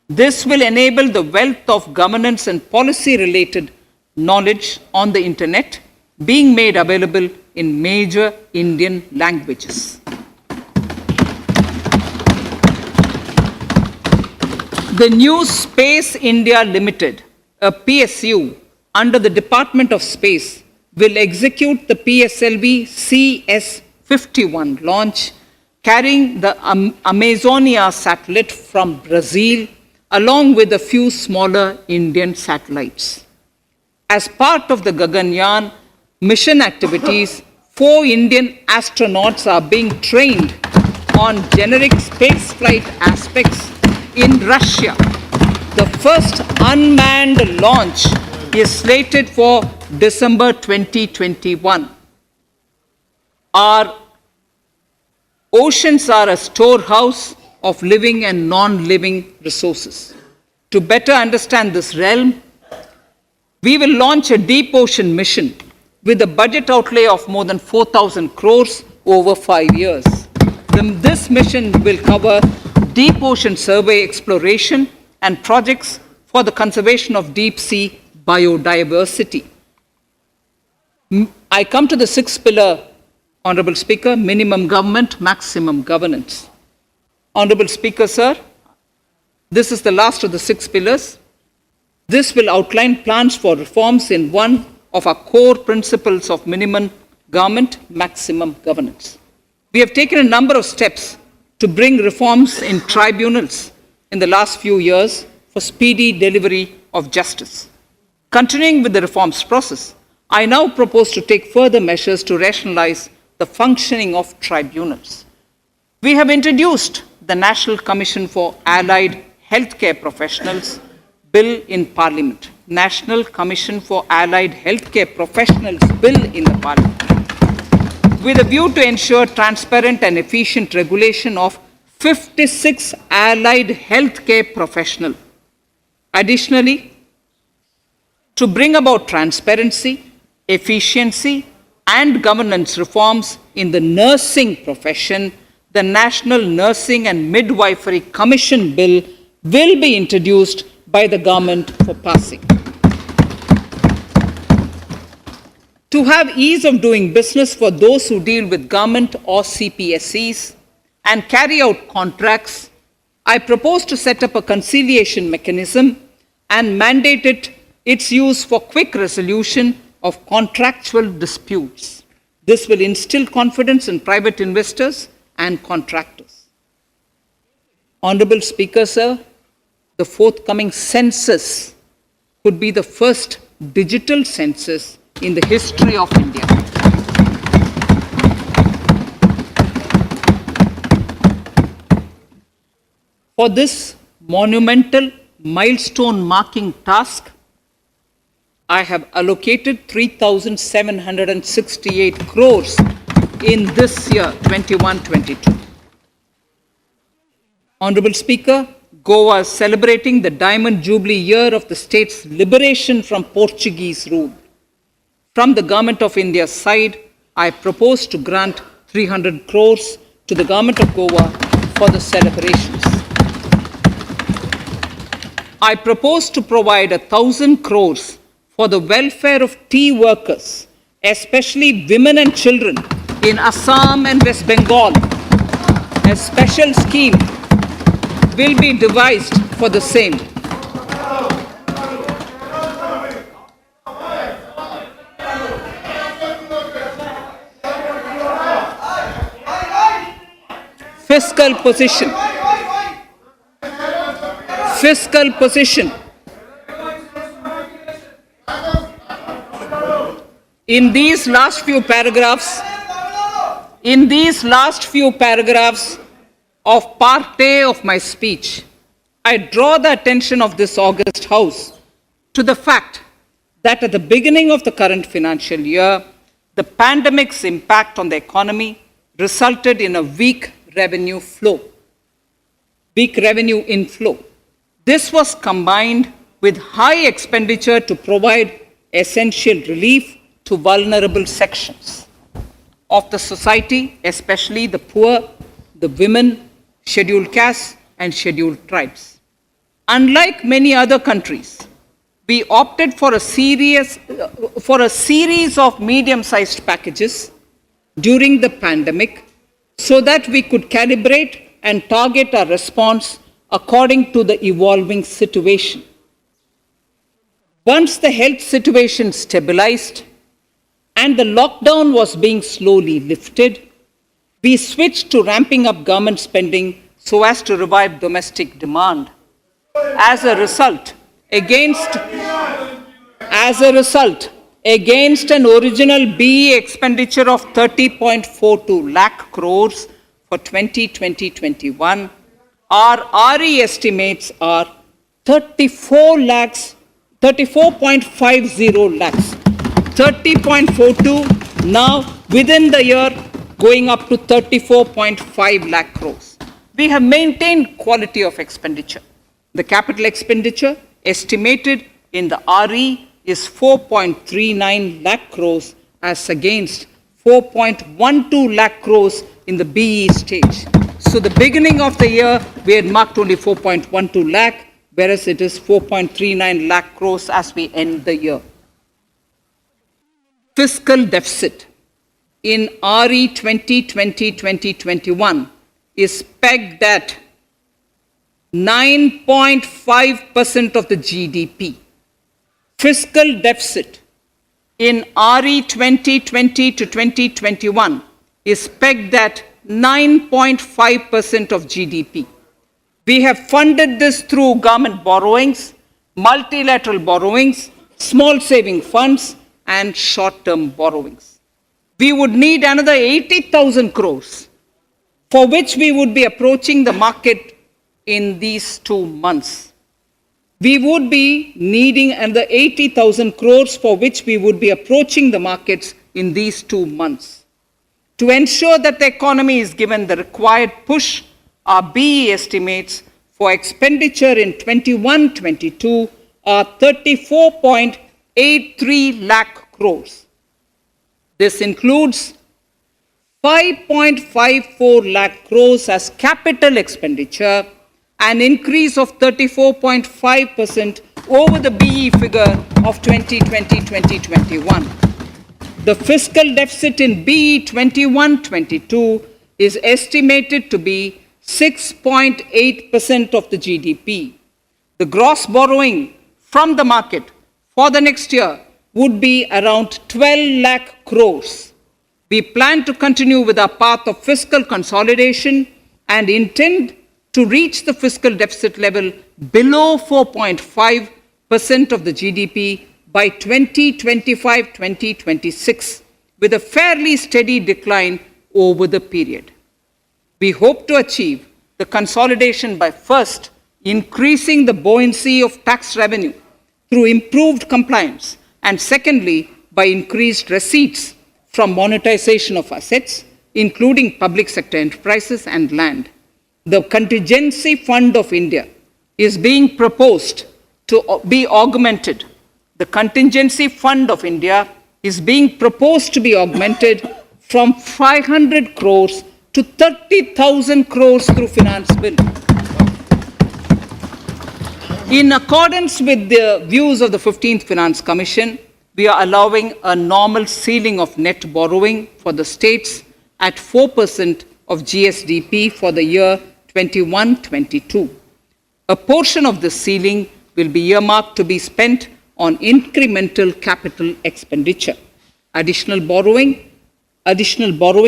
This will enable the wealth of governance and policy-related knowledge on the internet being made available in major Indian languages. The new Space India Limited, a PSU, under the Department of Space, will execute the PSLV CS-51 launch, carrying the Amazonia satellite from Brazil, along with a few smaller Indian satellites. As part of the Gaganyaan mission activities, 4 Indian astronauts are being trained on generic spaceflight aspects in Russia. The first unmanned launch is slated for December 2021. Our oceans are a storehouse of living and non-living resources. To better understand this realm, we will launch a deep ocean mission with a budget outlay of more than 4,000 crores over 5 years. This mission will cover deep ocean survey exploration and projects for the conservation of deep sea biodiversity. I come to the 6th pillar, Honorable Speaker, minimum government, maximum governance. Honorable Speaker, sir, this is the last of the 6 pillars. This will outline plans for reforms in one of our core principles of minimum government, maximum governance. We have taken a number of steps to bring reforms in tribunals in the last few years for speedy delivery of justice. Continuing with the reforms process, I now propose to take further measures to rationalize the functioning of tribunals. We have introduced the National Commission for Allied Healthcare Professionals Bill in Parliament. National Commission for Allied Healthcare Professionals Bill in the Parliament, with a view to ensure transparent and efficient regulation of 56 allied healthcare professionals. Additionally, to bring about transparency, efficiency, and governance reforms in the nursing profession, the National Nursing and Midwifery Commission Bill will be introduced by the government for passing. To have ease of doing business for those who deal with government or CPSEs and carry out contracts, I propose to set up a conciliation mechanism and mandate its use for quick resolution of contractual disputes. This will instill confidence in private investors and contractors. Honorable Speaker, sir, the forthcoming census could be the first digital census in the history of India. For this monumental milestone marking task, I have allocated 3,768 crores in this year, 21-22. Honorable Speaker, Goa is celebrating the Diamond Jubilee year of the state's liberation from Portuguese rule. From the Government of India's side, I propose to grant 300 crores to the Government of Goa for the celebrations. I propose to provide 1,000 crores for the welfare of tea workers, especially women and children in Assam and West Bengal. A special scheme will be devised for the same. Fiscal position. Fiscal position. In these last few paragraphs of part A of my speech, I draw the attention of this august House to the fact that at the beginning of the current financial year, the pandemic's impact on the economy resulted in a weak revenue inflow. This was combined with high expenditure to provide essential relief to vulnerable sections of the society, especially the poor, the women, scheduled castes, and scheduled tribes. Unlike many other countries, we opted for a series of medium-sized packages during the pandemic so that we could calibrate and target our response according to the evolving situation. Once the health situation stabilized and the lockdown was being slowly lifted, we switched to ramping up government spending so as to revive domestic demand. As a result, against an original BE expenditure of 30.42 lakh crores for 2020-21, our RE estimates are 34.50 lakhs. 30.42 now within the year going up to 34.5 lakh crores. We have maintained quality of expenditure. The capital expenditure estimated in the RE is 4.39 lakh crores as against 4.12 lakh crores in the BE stage. So the beginning of the year, we had marked only 4.12 lakh, whereas it is 4.39 lakh crores as we end the year. Fiscal deficit in RE 2020-2021 is pegged at 9.5% of the GDP. Fiscal deficit in RE 2020 to 2021 is pegged at 9.5% of GDP. We have funded this through government borrowings, multilateral borrowings, small saving funds, and short-term borrowings. We would need another 80,000 crores, for which we would be approaching the market in these 2 months. We would be needing another 80,000 crores, for which we would be approaching the markets in these 2 months. To ensure that the economy is given the required push, our BE estimates for expenditure in 21-22 are 34.83 lakh crores. This includes 5.54 lakh crores as capital expenditure, an increase of 34.5% over the BE figure of 2020-2021. The fiscal deficit in BE 21-22 is estimated to be 6.8% of the GDP. The gross borrowing from the market for the next year would be around 12 lakh crores. We plan to continue with our path of fiscal consolidation and intend to reach the fiscal deficit level below 4.5% of the GDP by 2025-2026, with a fairly steady decline over the period. We hope to achieve the consolidation by first increasing the buoyancy of tax revenue through improved compliance, and secondly, by increased receipts from monetization of assets, including public sector enterprises and land. The Contingency Fund of India is being proposed to be augmented. The Contingency Fund of India is being proposed to be augmented from 500 crores to 30,000 crores through finance bill. In accordance with the views of the 15th Finance Commission, we are allowing a normal ceiling of net borrowing for the states at 4% of GSDP for the year 21-22. A portion of the ceiling will be earmarked to be spent on incremental capital expenditure. Additional borrowing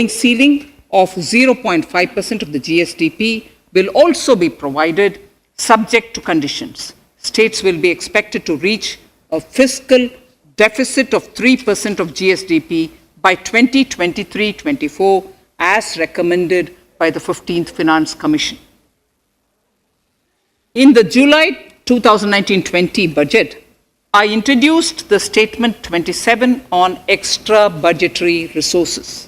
ceiling of 0.5% of the GSDP will also be provided subject to conditions. States will be expected to reach a fiscal deficit of 3% of GSDP by 2023-24 as recommended by the 15th Finance Commission. In the July 2019-20 budget, I introduced the Statement 27 on extra budgetary resources.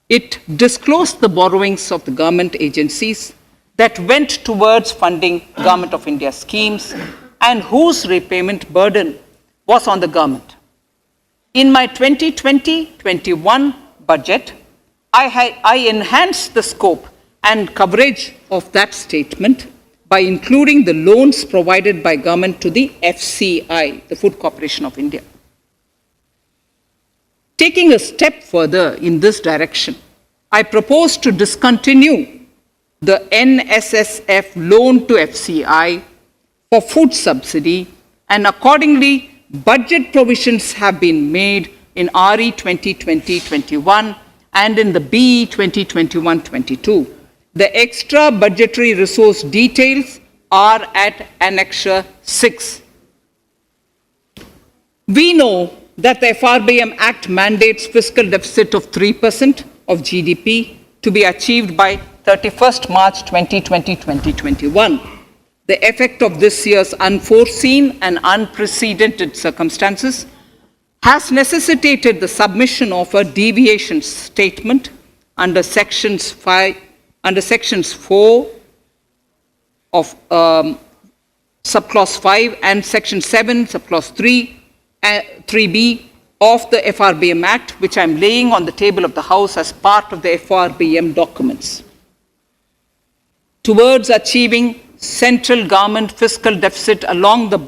It disclosed the borrowings of the government agencies that went towards funding Government of India schemes and whose repayment burden was on the government. In my 2020-21 budget, I enhanced the scope and coverage of that statement by including the loans provided by government to the FCI, the Food Corporation of India. Taking a step further in this direction, I propose to discontinue the NSSF loan to FCI for food subsidy, and accordingly, budget provisions have been made in RE 2020-21 and in the BE 2021-22. The extra budgetary resource details are at Annexure 6. We know that the Frbm Act mandates fiscal deficit of 3% of GDP to be achieved by 31st March 2020-2021. The effect of this year's unforeseen and unprecedented circumstances has necessitated the submission of a deviation statement under sections 4 of subclause 5 and section 7 subclause 3b of the Frbm Act, which I'm laying on the table of the House as part of the Frbm documents. Towards achieving central government fiscal deficit along the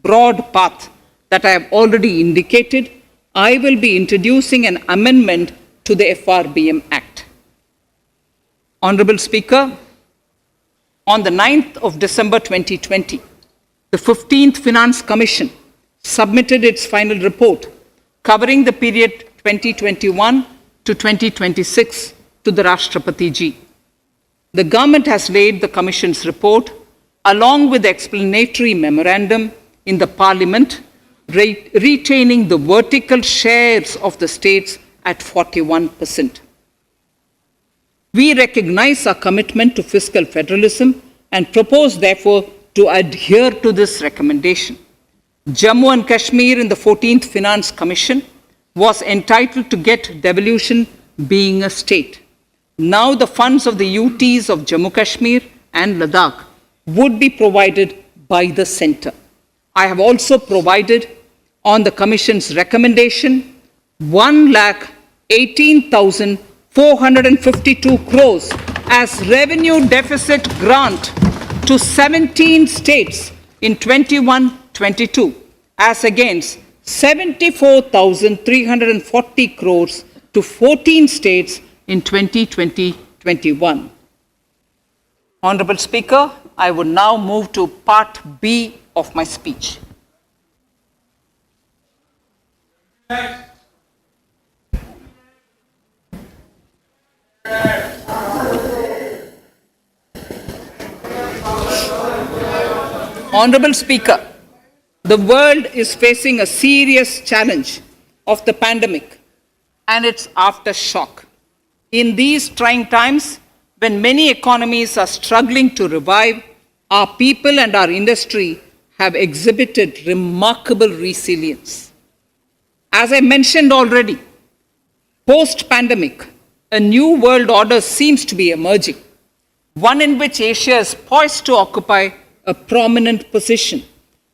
broad path that I have already indicated, I will be introducing an amendment to the Frbm Act. Honorable Speaker, on the 9th of December 2020, the 15th Finance Commission submitted its final report covering the period 2021 to 2026 to the Rashtrapati Ji. The government has laid the Commission's report along with the explanatory memorandum in the Parliament, retaining the vertical shares of the states at 41%. We recognize our commitment to fiscal federalism and propose, therefore, to adhere to this recommendation. Jammu and Kashmir in the 14th Finance Commission was entitled to get devolution being a state. Now the funds of the UTs of Jammu Kashmir and Ladakh would be provided by the centre. I have also provided on the Commission's recommendation 1,18,452 crores as revenue deficit grant to 17 states in 21-22 as against 74,340 crores to 14 states in 2020-21. Honorable Speaker, I would now move to Part B of my speech. Honorable Speaker, the world is facing a serious challenge of the pandemic and its aftershock. In these trying times, when many economies are struggling to revive, our people and our industry have exhibited remarkable resilience. As I mentioned already, post-pandemic, a new world order seems to be emerging, one in which Asia is poised to occupy a prominent position,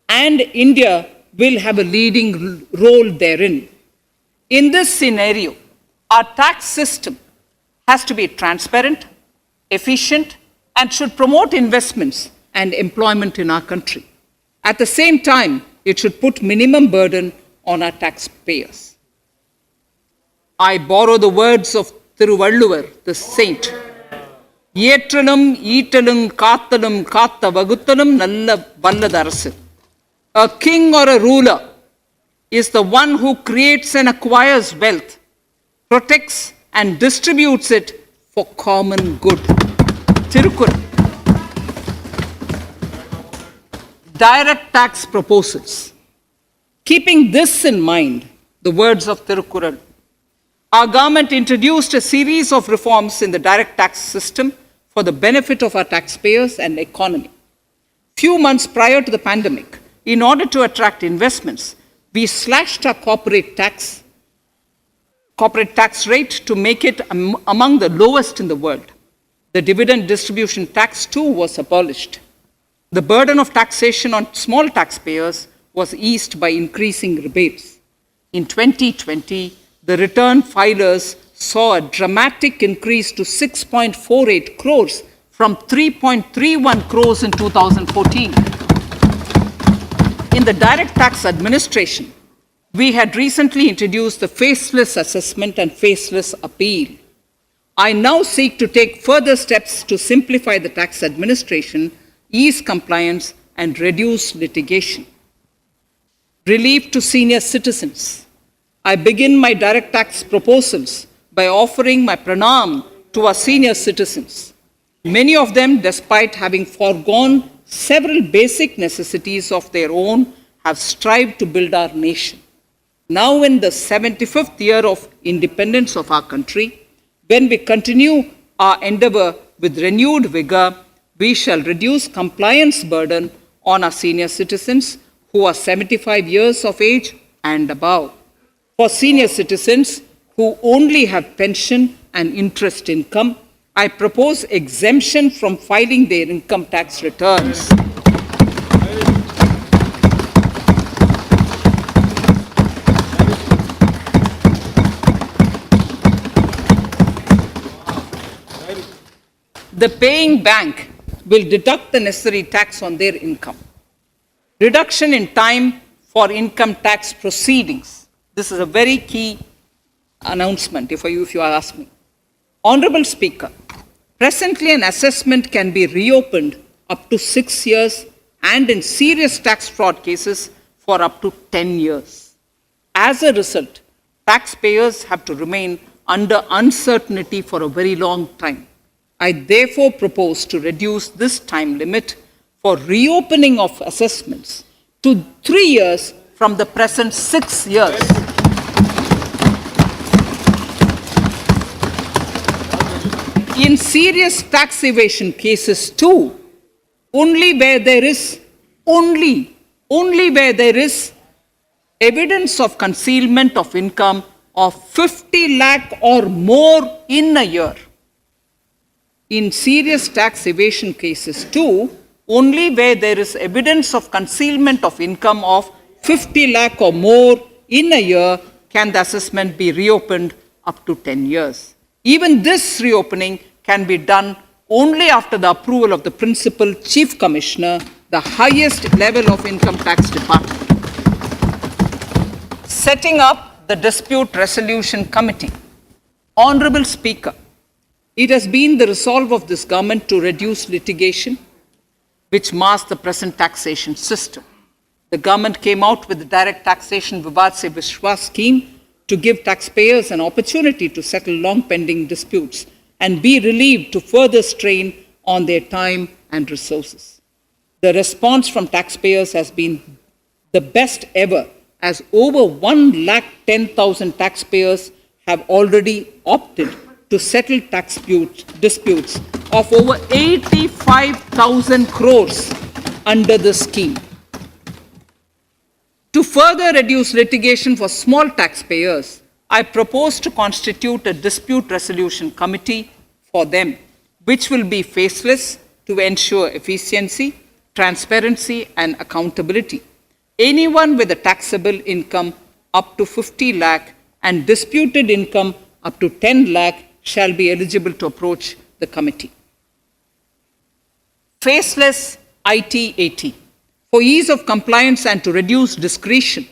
and India will have a leading role therein. In this scenario, our tax system has to be transparent, efficient, and should promote investments and employment in our country. At the same time, it should put minimum burden on our taxpayers. I borrow the words of Thiruvalluvar, the saint. ஏற்றலும் ஈட்டலும் காத்தலும் காத்த வகுத்தலும் நல்ல வல்லதரசு. A king or a ruler is the one who creates and acquires wealth, protects and distributes it for common good. Tirukkural. Direct tax proposals. Keeping this in mind, the words of Tirukkural, our government introduced a series of reforms in the direct tax system for the benefit of our taxpayers and economy. Few months prior to the pandemic, in order to attract investments, we slashed our corporate tax rate to make it among the lowest in the world. The dividend distribution tax too was abolished. The burden of taxation on small taxpayers was eased by increasing rebates. In 2020, the return filers saw a dramatic increase to 6.48 crores from 3.31 crores in 2014. In the direct tax administration, we had recently introduced the faceless assessment and faceless appeal. I now seek to take further steps to simplify the tax administration, ease compliance, and reduce litigation. Relief to senior citizens. I begin my direct tax proposals by offering my pranam to our senior citizens. Many of them, despite having foregone several basic necessities of their own, have strived to build our nation. Now, in the 75th year of independence of our country, when we continue our endeavor with renewed vigor, we shall reduce compliance burden on our senior citizens who are 75 years of age and above. For senior citizens who only have pension and interest income, I propose exemption from filing their income tax returns. The paying bank will deduct the necessary tax on their income. Reduction in time for income tax proceedings. This is a very key announcement, if you ask me. Honorable Speaker, presently an assessment can be reopened up to 6 years and in serious tax fraud cases for up to 10 years. As a result, taxpayers have to remain under uncertainty for a very long time. I therefore propose to reduce this time limit for reopening of assessments to 3 years from the present 6 years. In serious tax evasion cases too, only where there is evidence of concealment of income of 50 lakh or more in a year. In serious tax evasion cases too, only where there is evidence of concealment of income of 50 lakh or more in a year can the assessment be reopened up to 10 years. Even this reopening can be done only after the approval of the Principal Chief Commissioner, the highest level of Income Tax Department. Setting up the Dispute Resolution Committee. Honorable Speaker, it has been the resolve of this government to reduce litigation which mars the present taxation system. The government came out with the Direct Taxation Vivad Se Vishwas scheme to give taxpayers an opportunity to settle long-pending disputes and be relieved to further strain on their time and resources. The response from taxpayers has been the best ever, as over 110,000 taxpayers have already opted to settle tax disputes of over 85,000 crores under the scheme. To further reduce litigation for small taxpayers, I propose to constitute a dispute resolution committee for them, which will be faceless to ensure efficiency, transparency, and accountability. Anyone with a taxable income up to 50 lakh and disputed income up to 10 lakh shall be eligible to approach the committee. Faceless IT-AT. For ease of compliance and to reduce discretion,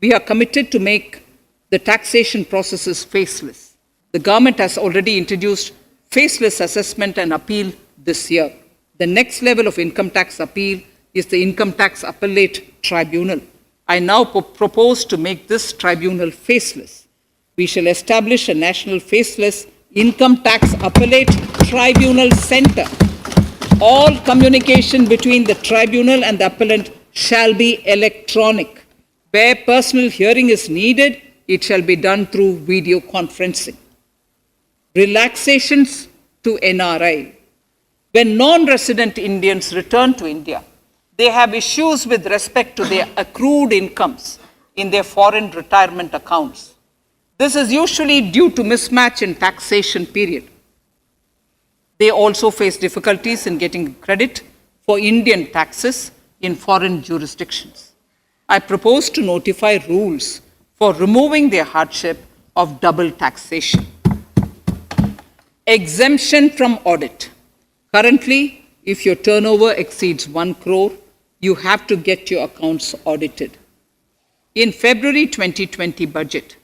we are committed to make the taxation processes faceless. The government has already introduced faceless assessment and appeal this year. The next level of income tax appeal is the Income Tax Appellate Tribunal. I now propose to make this tribunal faceless. We shall establish a national faceless Income Tax Appellate Tribunal Center. All communication between the tribunal and the appellant shall be electronic. Where personal hearing is needed, it shall be done through video conferencing. Relaxations to NRI. When non-resident Indians return to India, they have issues with respect to their accrued incomes in their foreign retirement accounts. This is usually due to mismatch in taxation period. They also face difficulties in getting credit for Indian taxes in foreign jurisdictions. I propose to notify rules for removing their hardship of double taxation. Exemption from audit. Currently, if your turnover exceeds 1 crore, you have to get your accounts audited. In February 2020 budget,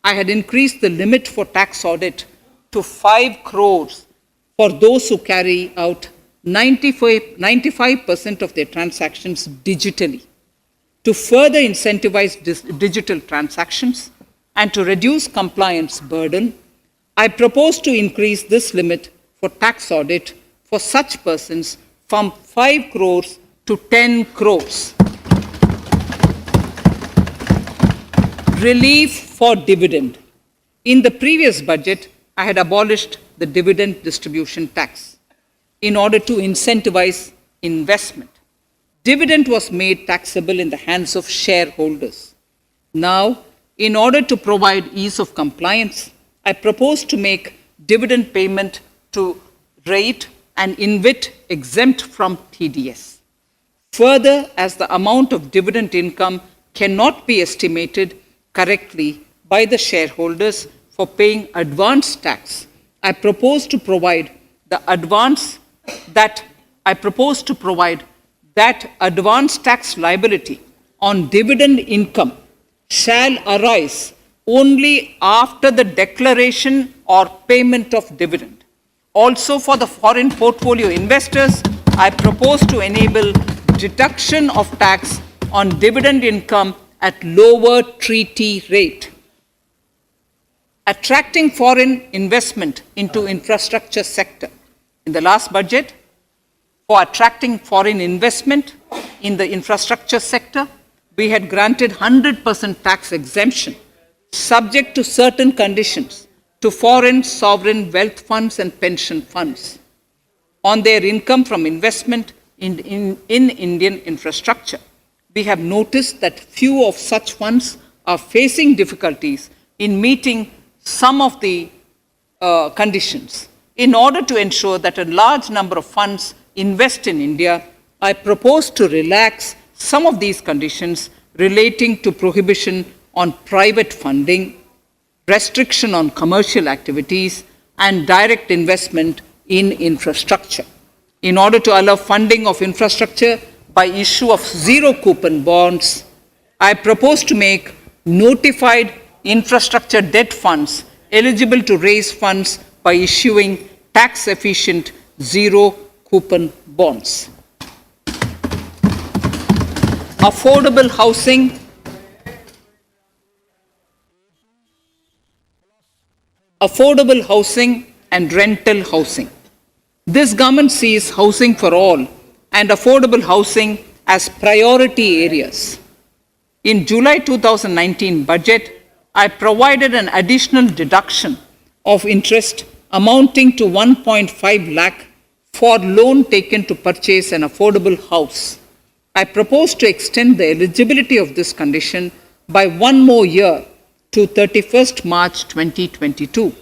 I had increased the limit for tax audit to 5 crores for those who carry out 95% of their transactions digitally. To further incentivize digital transactions and to reduce compliance burden, I propose to increase this limit for tax audit for such persons from 5 crores to 10 crores. Relief for dividend. In the previous budget, I had abolished the dividend distribution tax in order to incentivize investment. Dividend was made taxable in the hands of shareholders. Now, in order to provide ease of compliance, I propose to make dividend payment to rate and InvIT exempt from TDS. Further, as the amount of dividend income cannot be estimated correctly by the shareholders for paying advance tax, I propose to provide that advance tax liability on dividend income shall arise only after the declaration or payment of dividend. Also, for the foreign portfolio investors, I propose to enable deduction of tax on dividend income at lower treaty rate. Attracting foreign investment into infrastructure sector. In the last budget, for attracting foreign investment in the infrastructure sector, we had granted 100% tax exemption, subject to certain conditions, to foreign sovereign wealth funds and pension funds on their income from investment in Indian infrastructure. We have noticed that few of such funds are facing difficulties in meeting some of the conditions. In order to ensure that a large number of funds invest in India, I propose to relax some of these conditions relating to prohibition on private funding, restriction on commercial activities, and direct investment in infrastructure. In order to allow funding of infrastructure by issue of zero coupon bonds, I propose to make notified infrastructure debt funds eligible to raise funds by issuing tax-efficient zero coupon bonds. Affordable housing. Affordable housing and rental housing. This government sees housing for all and affordable housing as priority areas. In July 2019 budget, I provided an additional deduction of interest amounting to 1.5 lakh for loan taken to purchase an affordable house. I propose to extend the eligibility of this condition by 1 more year to 31st March 2022.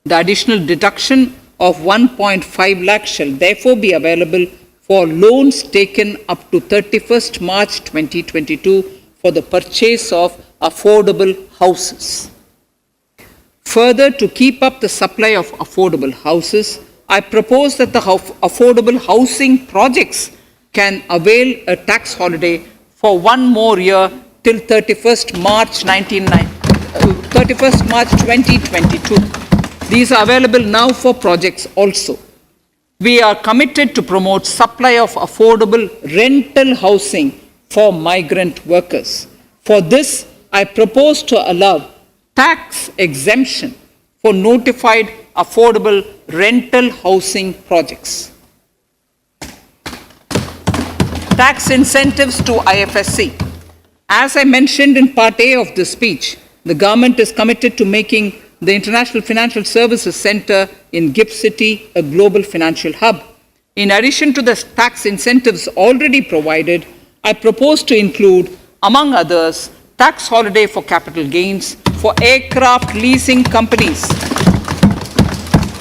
The additional deduction of 1.5 lakh shall therefore be available for loans taken up to 31st March 2022 for the purchase of affordable houses. Further, to keep up the supply of affordable houses, I propose that the affordable housing projects can avail a tax holiday for 1 more year till 31st March 2022. These are available now for projects also. We are committed to promote supply of affordable rental housing for migrant workers. For this, I propose to allow tax exemption for notified affordable rental housing projects. Tax incentives to Ifsc. As I mentioned in Part A of this speech, the government is committed to making the International Financial Services Center in GIFT City a global financial hub. In addition to the tax incentives already provided, I propose to include, among others, tax holiday for capital gains for aircraft leasing companies,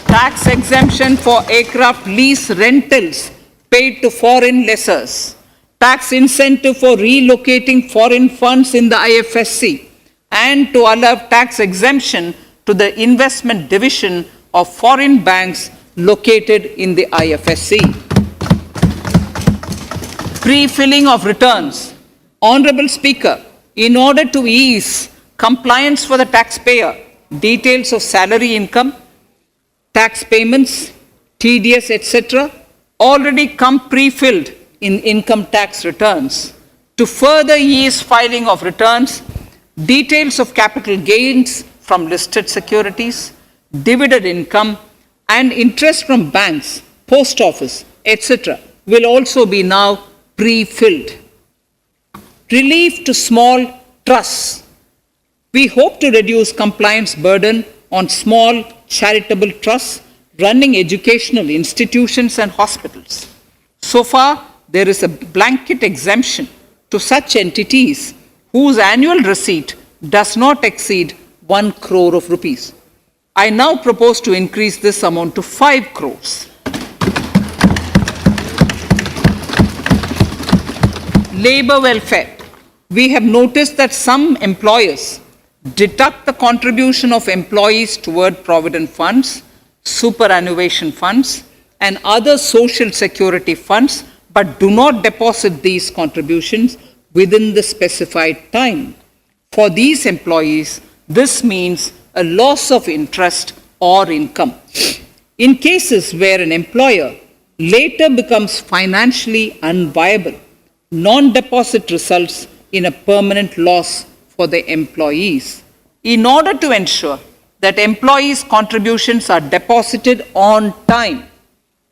tax exemption for aircraft lease rentals paid to foreign lessors, tax incentive for relocating foreign funds in the Ifsc, and to allow tax exemption to the investment division of foreign banks located in the Ifsc. Pre-filling of returns. Honorable Speaker, in order to ease compliance for the taxpayer, details of salary income, tax payments, TDS, etc., already come pre-filled in income tax returns. To further ease filing of returns, details of capital gains from listed securities, dividend income, and interest from banks, post office, etc., will also be now pre-filled. Relief to small trusts. We hope to reduce compliance burden on small charitable trusts running educational institutions and hospitals. So far, there is a blanket exemption to such entities whose annual receipt does not exceed 1 crore of rupees. I now propose to increase this amount to 5 crores. Labor welfare. We have noticed that some employers deduct the contribution of employees toward provident funds, superannuation funds, and other social security funds, but do not deposit these contributions within the specified time. For these employees, this means a loss of interest or income. In cases where an employer later becomes financially unviable, non-deposit results in a permanent loss for the employees. In order to ensure that employees' contributions are deposited on time,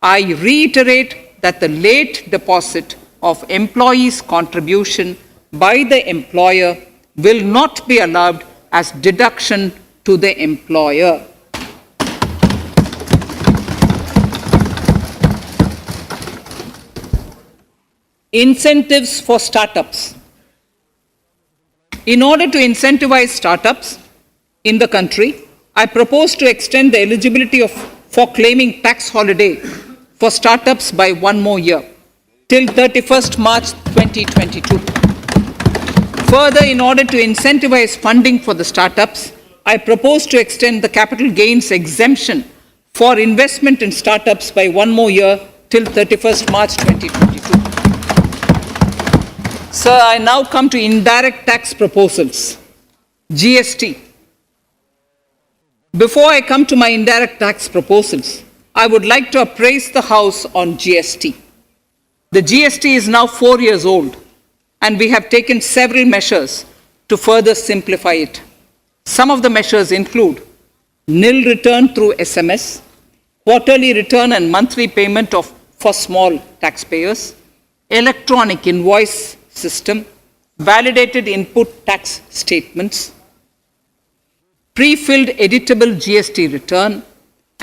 I reiterate that the late deposit of employees' contribution by the employer will not be allowed as deduction to the employer. Incentives for startups. In order to incentivize startups in the country, I propose to extend the eligibility for claiming tax holiday for startups by 1 more year, till 31st March 2022. Further, in order to incentivize funding for the startups, I propose to extend the capital gains exemption for investment in startups by 1 more year till 31st March 2022. Sir, I now come to indirect tax proposals, GST. Before I come to my indirect tax proposals, I would like to appraise the House on GST. The GST is now 4 years old, and we have taken several measures to further simplify it. Some of the measures include nil return through SMS, quarterly return and monthly payment for small taxpayers, electronic invoice system, validated input tax statements, pre-filled editable GST return,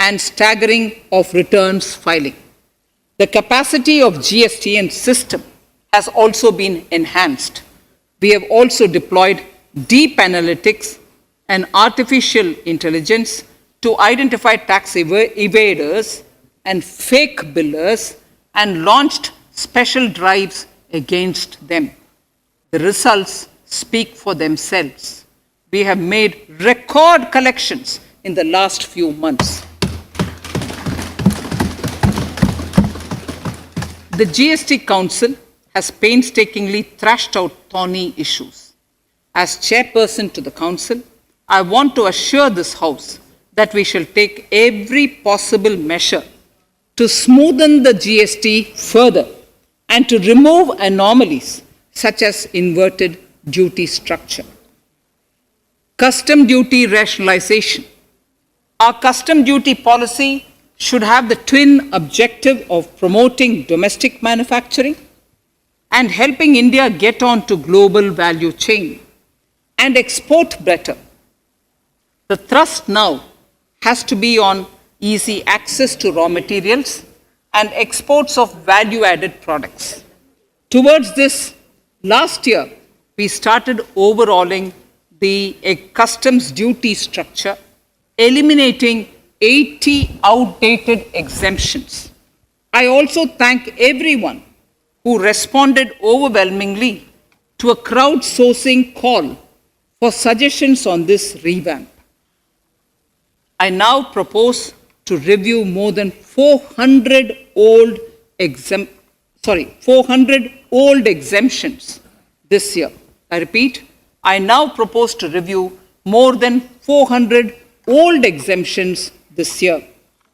and staggering of returns filing. The capacity of GSTN system has also been enhanced. We have also deployed deep analytics and artificial intelligence to identify tax evaders and fake billers and launched special drives against them. The results speak for themselves. We have made record collections in the last few months. The GST Council has painstakingly thrashed out thorny issues. As chairperson to the Council, I want to assure this House that we shall take every possible measure to smoothen the GST further and to remove anomalies such as inverted duty structure. Custom duty rationalization. Our custom duty policy should have the twin objective of promoting domestic manufacturing and helping India get on to global value chain and export better. The thrust now has to be on easy access to raw materials and exports of value-added products. Towards this, last year, we started overhauling the customs duty structure, eliminating 80 outdated exemptions. I also thank everyone who responded overwhelmingly to a crowdsourcing call for suggestions on this revamp. I now propose to review more than 400 old exemptions this year. I repeat, I now propose to review more than 400 old exemptions this year.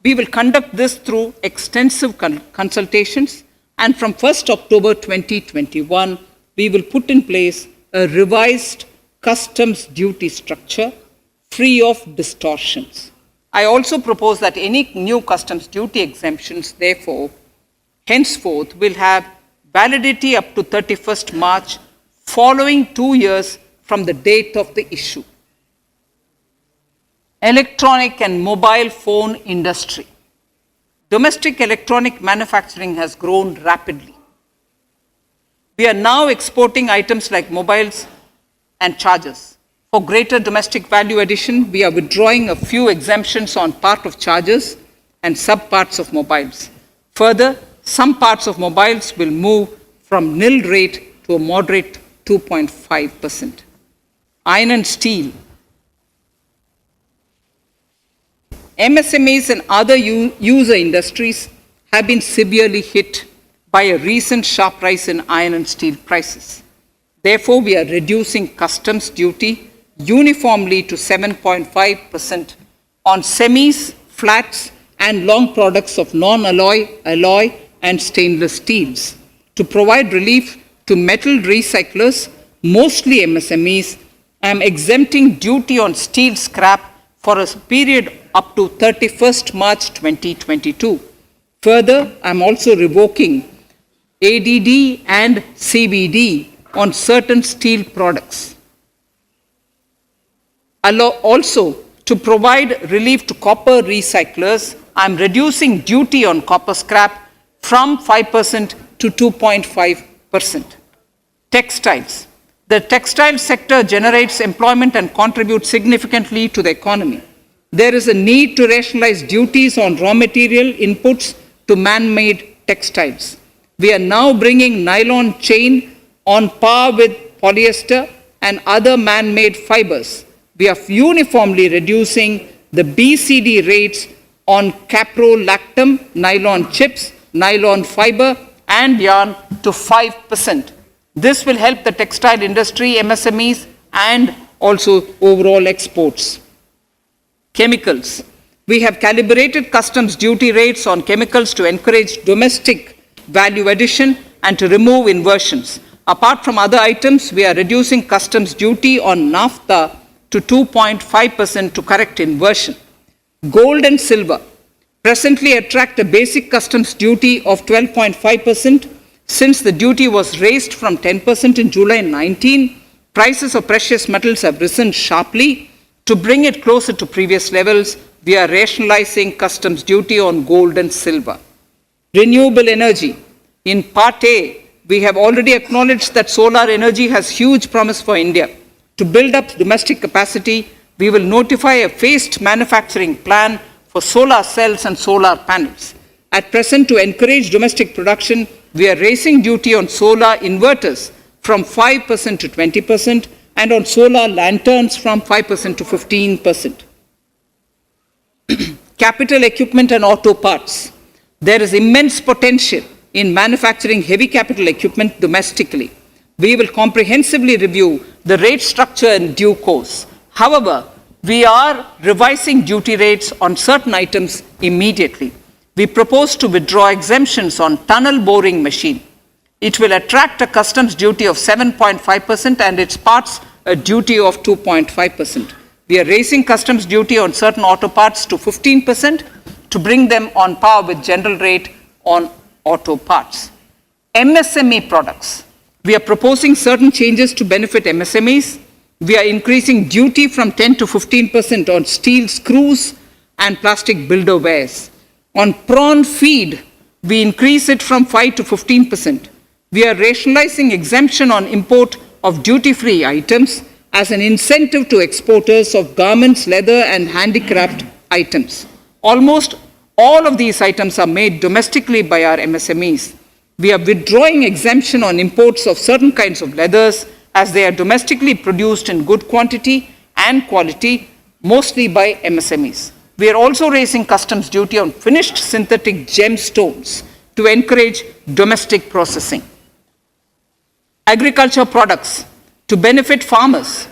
We will conduct this through extensive consultations, and from 1st October 2021, we will put in place a revised customs duty structure free of distortions. I also propose that any new customs duty exemptions, therefore, henceforth will have validity up to 31st March, following 2 years from the date of the issue. Electronic and mobile phone industry. Domestic electronic manufacturing has grown rapidly. We are now exporting items like mobiles and chargers. For greater domestic value addition, we are withdrawing a few exemptions on part of chargers and subparts of mobiles. Further, some parts of mobiles will move from nil rate to a moderate 2.5%. Iron and steel. MSMEs and other user industries have been severely hit by a recent sharp rise in iron and steel prices. Therefore, we are reducing customs duty uniformly to 7.5% on semis, flats, and long products of non-alloy, alloy, and stainless steels. To provide relief to metal recyclers, mostly MSMEs, I am exempting duty on steel scrap for a period up to 31st March 2022. Further, I am also revoking ADD and CBD on certain steel products. Also, to provide relief to copper recyclers, I am reducing duty on copper scrap from 5% to 2.5%. Textiles. The textile sector generates employment and contributes significantly to the economy. There is a need to rationalize duties on raw material inputs to man-made textiles. We are now bringing nylon chain on par with polyester and other man-made fibers. We are uniformly reducing the BCD rates on caprolactam, nylon chips, nylon fiber, and yarn to 5%. This will help the textile industry, MSMEs, and also overall exports. Chemicals. We have calibrated customs duty rates on chemicals to encourage domestic value addition and to remove inversions. Apart from other items, we are reducing customs duty on naphtha to 2.5% to correct inversion. Gold and silver presently attract a basic customs duty of 12.5%. Since the duty was raised from 10% in July 19, prices of precious metals have risen sharply. To bring it closer to previous levels, we are rationalizing customs duty on gold and silver. Renewable energy. In Part A, we have already acknowledged that solar energy has huge promise for India. To build up domestic capacity, we will notify a phased manufacturing plan for solar cells and solar panels. At present, to encourage domestic production, we are raising duty on solar inverters from 5% to 20% and on solar lanterns from 5% to 15%. Capital equipment and auto parts. There is immense potential in manufacturing heavy capital equipment domestically. We will comprehensively review the rate structure in due course. However, we are revising duty rates on certain items immediately. We propose to withdraw exemptions on tunnel boring machine. It will attract a customs duty of 7.5% and its parts a duty of 2.5%. We are raising customs duty on certain auto parts to 15% to bring them on par with general rate on auto parts. MSME products. We are proposing certain changes to benefit MSMEs. We are increasing duty from 10 to 15% on steel screws and plastic builder wares. On prawn feed, we increase it from 5 to 15%. We are rationalizing exemption on import of duty-free items as an incentive to exporters of garments, leather, and handicraft items. Almost all of these items are made domestically by our MSMEs. We are withdrawing exemption on imports of certain kinds of leathers as they are domestically produced in good quantity and quality, mostly by MSMEs. We are also raising customs duty on finished synthetic gemstones to encourage domestic processing. Agriculture products to benefit farmers.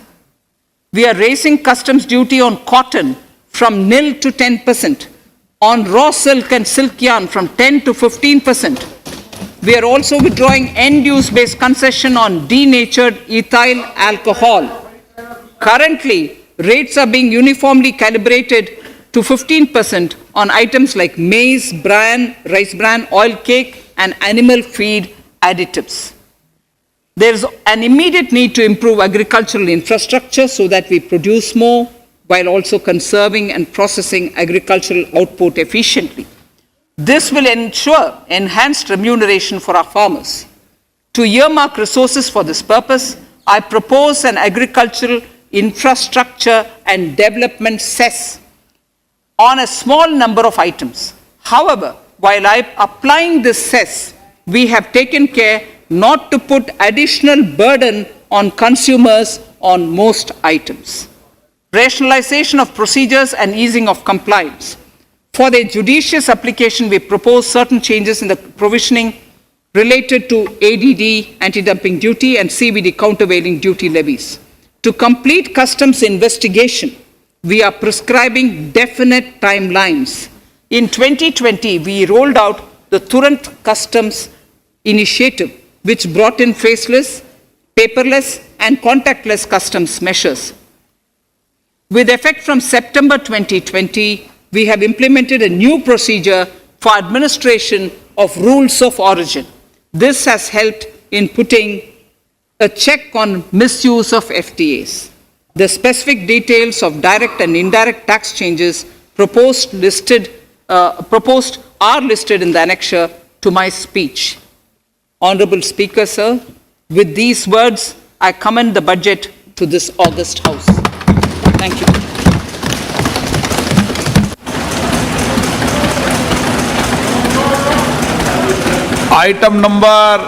We are raising customs duty on cotton from nil to 10%, on raw silk and silk yarn from 10 to 15%. We are also withdrawing end-use based concession on denatured ethyl alcohol. Currently, rates are being uniformly calibrated to 15% on items like maize, bran, rice bran, oil cake, and animal feed additives. There is an immediate need to improve agricultural infrastructure so that we produce more while also conserving and processing agricultural output efficiently. This will ensure enhanced remuneration for our farmers. To earmark resources for this purpose, I propose an agricultural infrastructure and development cess on a small number of items. However, while applying this cess, we have taken care not to put additional burden on consumers on most items. Rationalization of procedures and easing of compliance. For their judicious application, we propose certain changes in the provisioning related to ADD, anti-dumping duty, and CVD, countervailing duty levies. To complete customs investigation, we are prescribing definite timelines. In 2020, we rolled out the Turant Customs Initiative, which brought in faceless, paperless, and contactless customs measures. With effect from September 2020, we have implemented a new procedure for administration of rules of origin. This has helped in putting a check on misuse of FTAs. The specific details of direct and indirect tax changes proposed are listed in the annexure to my speech. Honorable Speaker, sir, with these words, I commend the budget to this august House. Thank you. Item number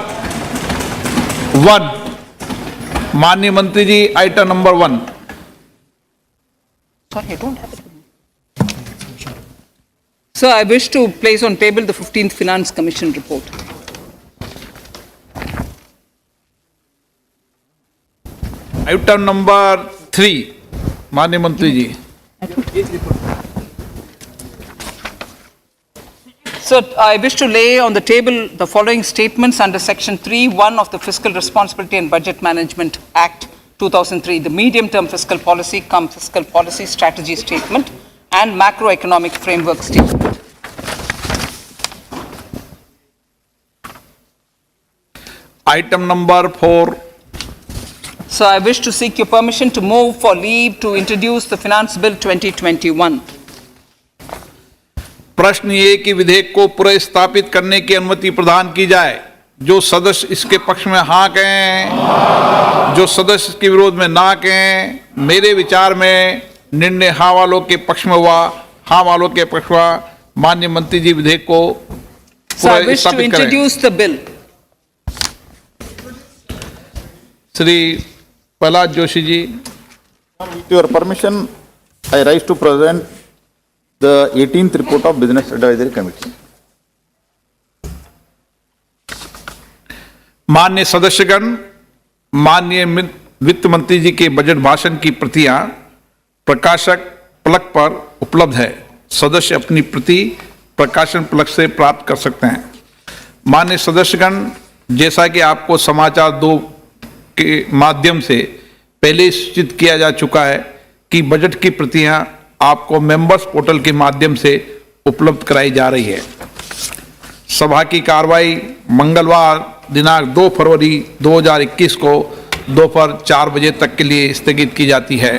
1, माननीय मंत्री जी, item number 1। Sorry, I don't have it. Sir, I wish to place on table the 15th Finance Commission report. Item number 3, माननीय मंत्री जी। Sir, I wish to lay on the table the following statements under Section 3(1) of the Fiscal Responsibility and Budget Management Act 2003, the medium-term fiscal policy fiscal policy strategy statement and macroeconomic framework statement. Item number 4. So I wish to seek your permission to move for leave to introduce the Finance Bill 2021. प्रश्न ये कि विधेयक को पुनर्स्थापित करने की अनुमति प्रदान की जाए। जो सदस्य इसके पक्ष में हाँ कहें, जो सदस्य इसके विरोध में ना कहें। मेरे विचार में निर्णय हाँ वालों के पक्ष में हुआ, हाँ वालों के पक्ष हुआ। माननीय मंत्री जी विधेयक को So I wish to introduce the bill. Shri Prahlad Joshi ji. With your permission, I rise to present the 18th report of Business Advisory Committee. माननीय सदस्यगण, माननीय वित्त मंत्री जी के बजट भाषण की प्रतियां प्रकाशक फलक पर उपलब्ध है। सदस्य अपनी प्रति प्रकाशन फलक से प्राप्त कर सकते हैं। माननीय सदस्यगण, जैसा कि आपको समाचार 2 के माध्यम से पहले सूचित किया जा चुका है कि बजट की प्रतियां आपको मेंबर्स पोर्टल के माध्यम से उपलब्ध कराई जा रही है। सभा की कार्रवाई मंगलवार दिनांक 2 फरवरी 2021 को दोपहर 4 बजे तक के लिए स्थगित की जाती है।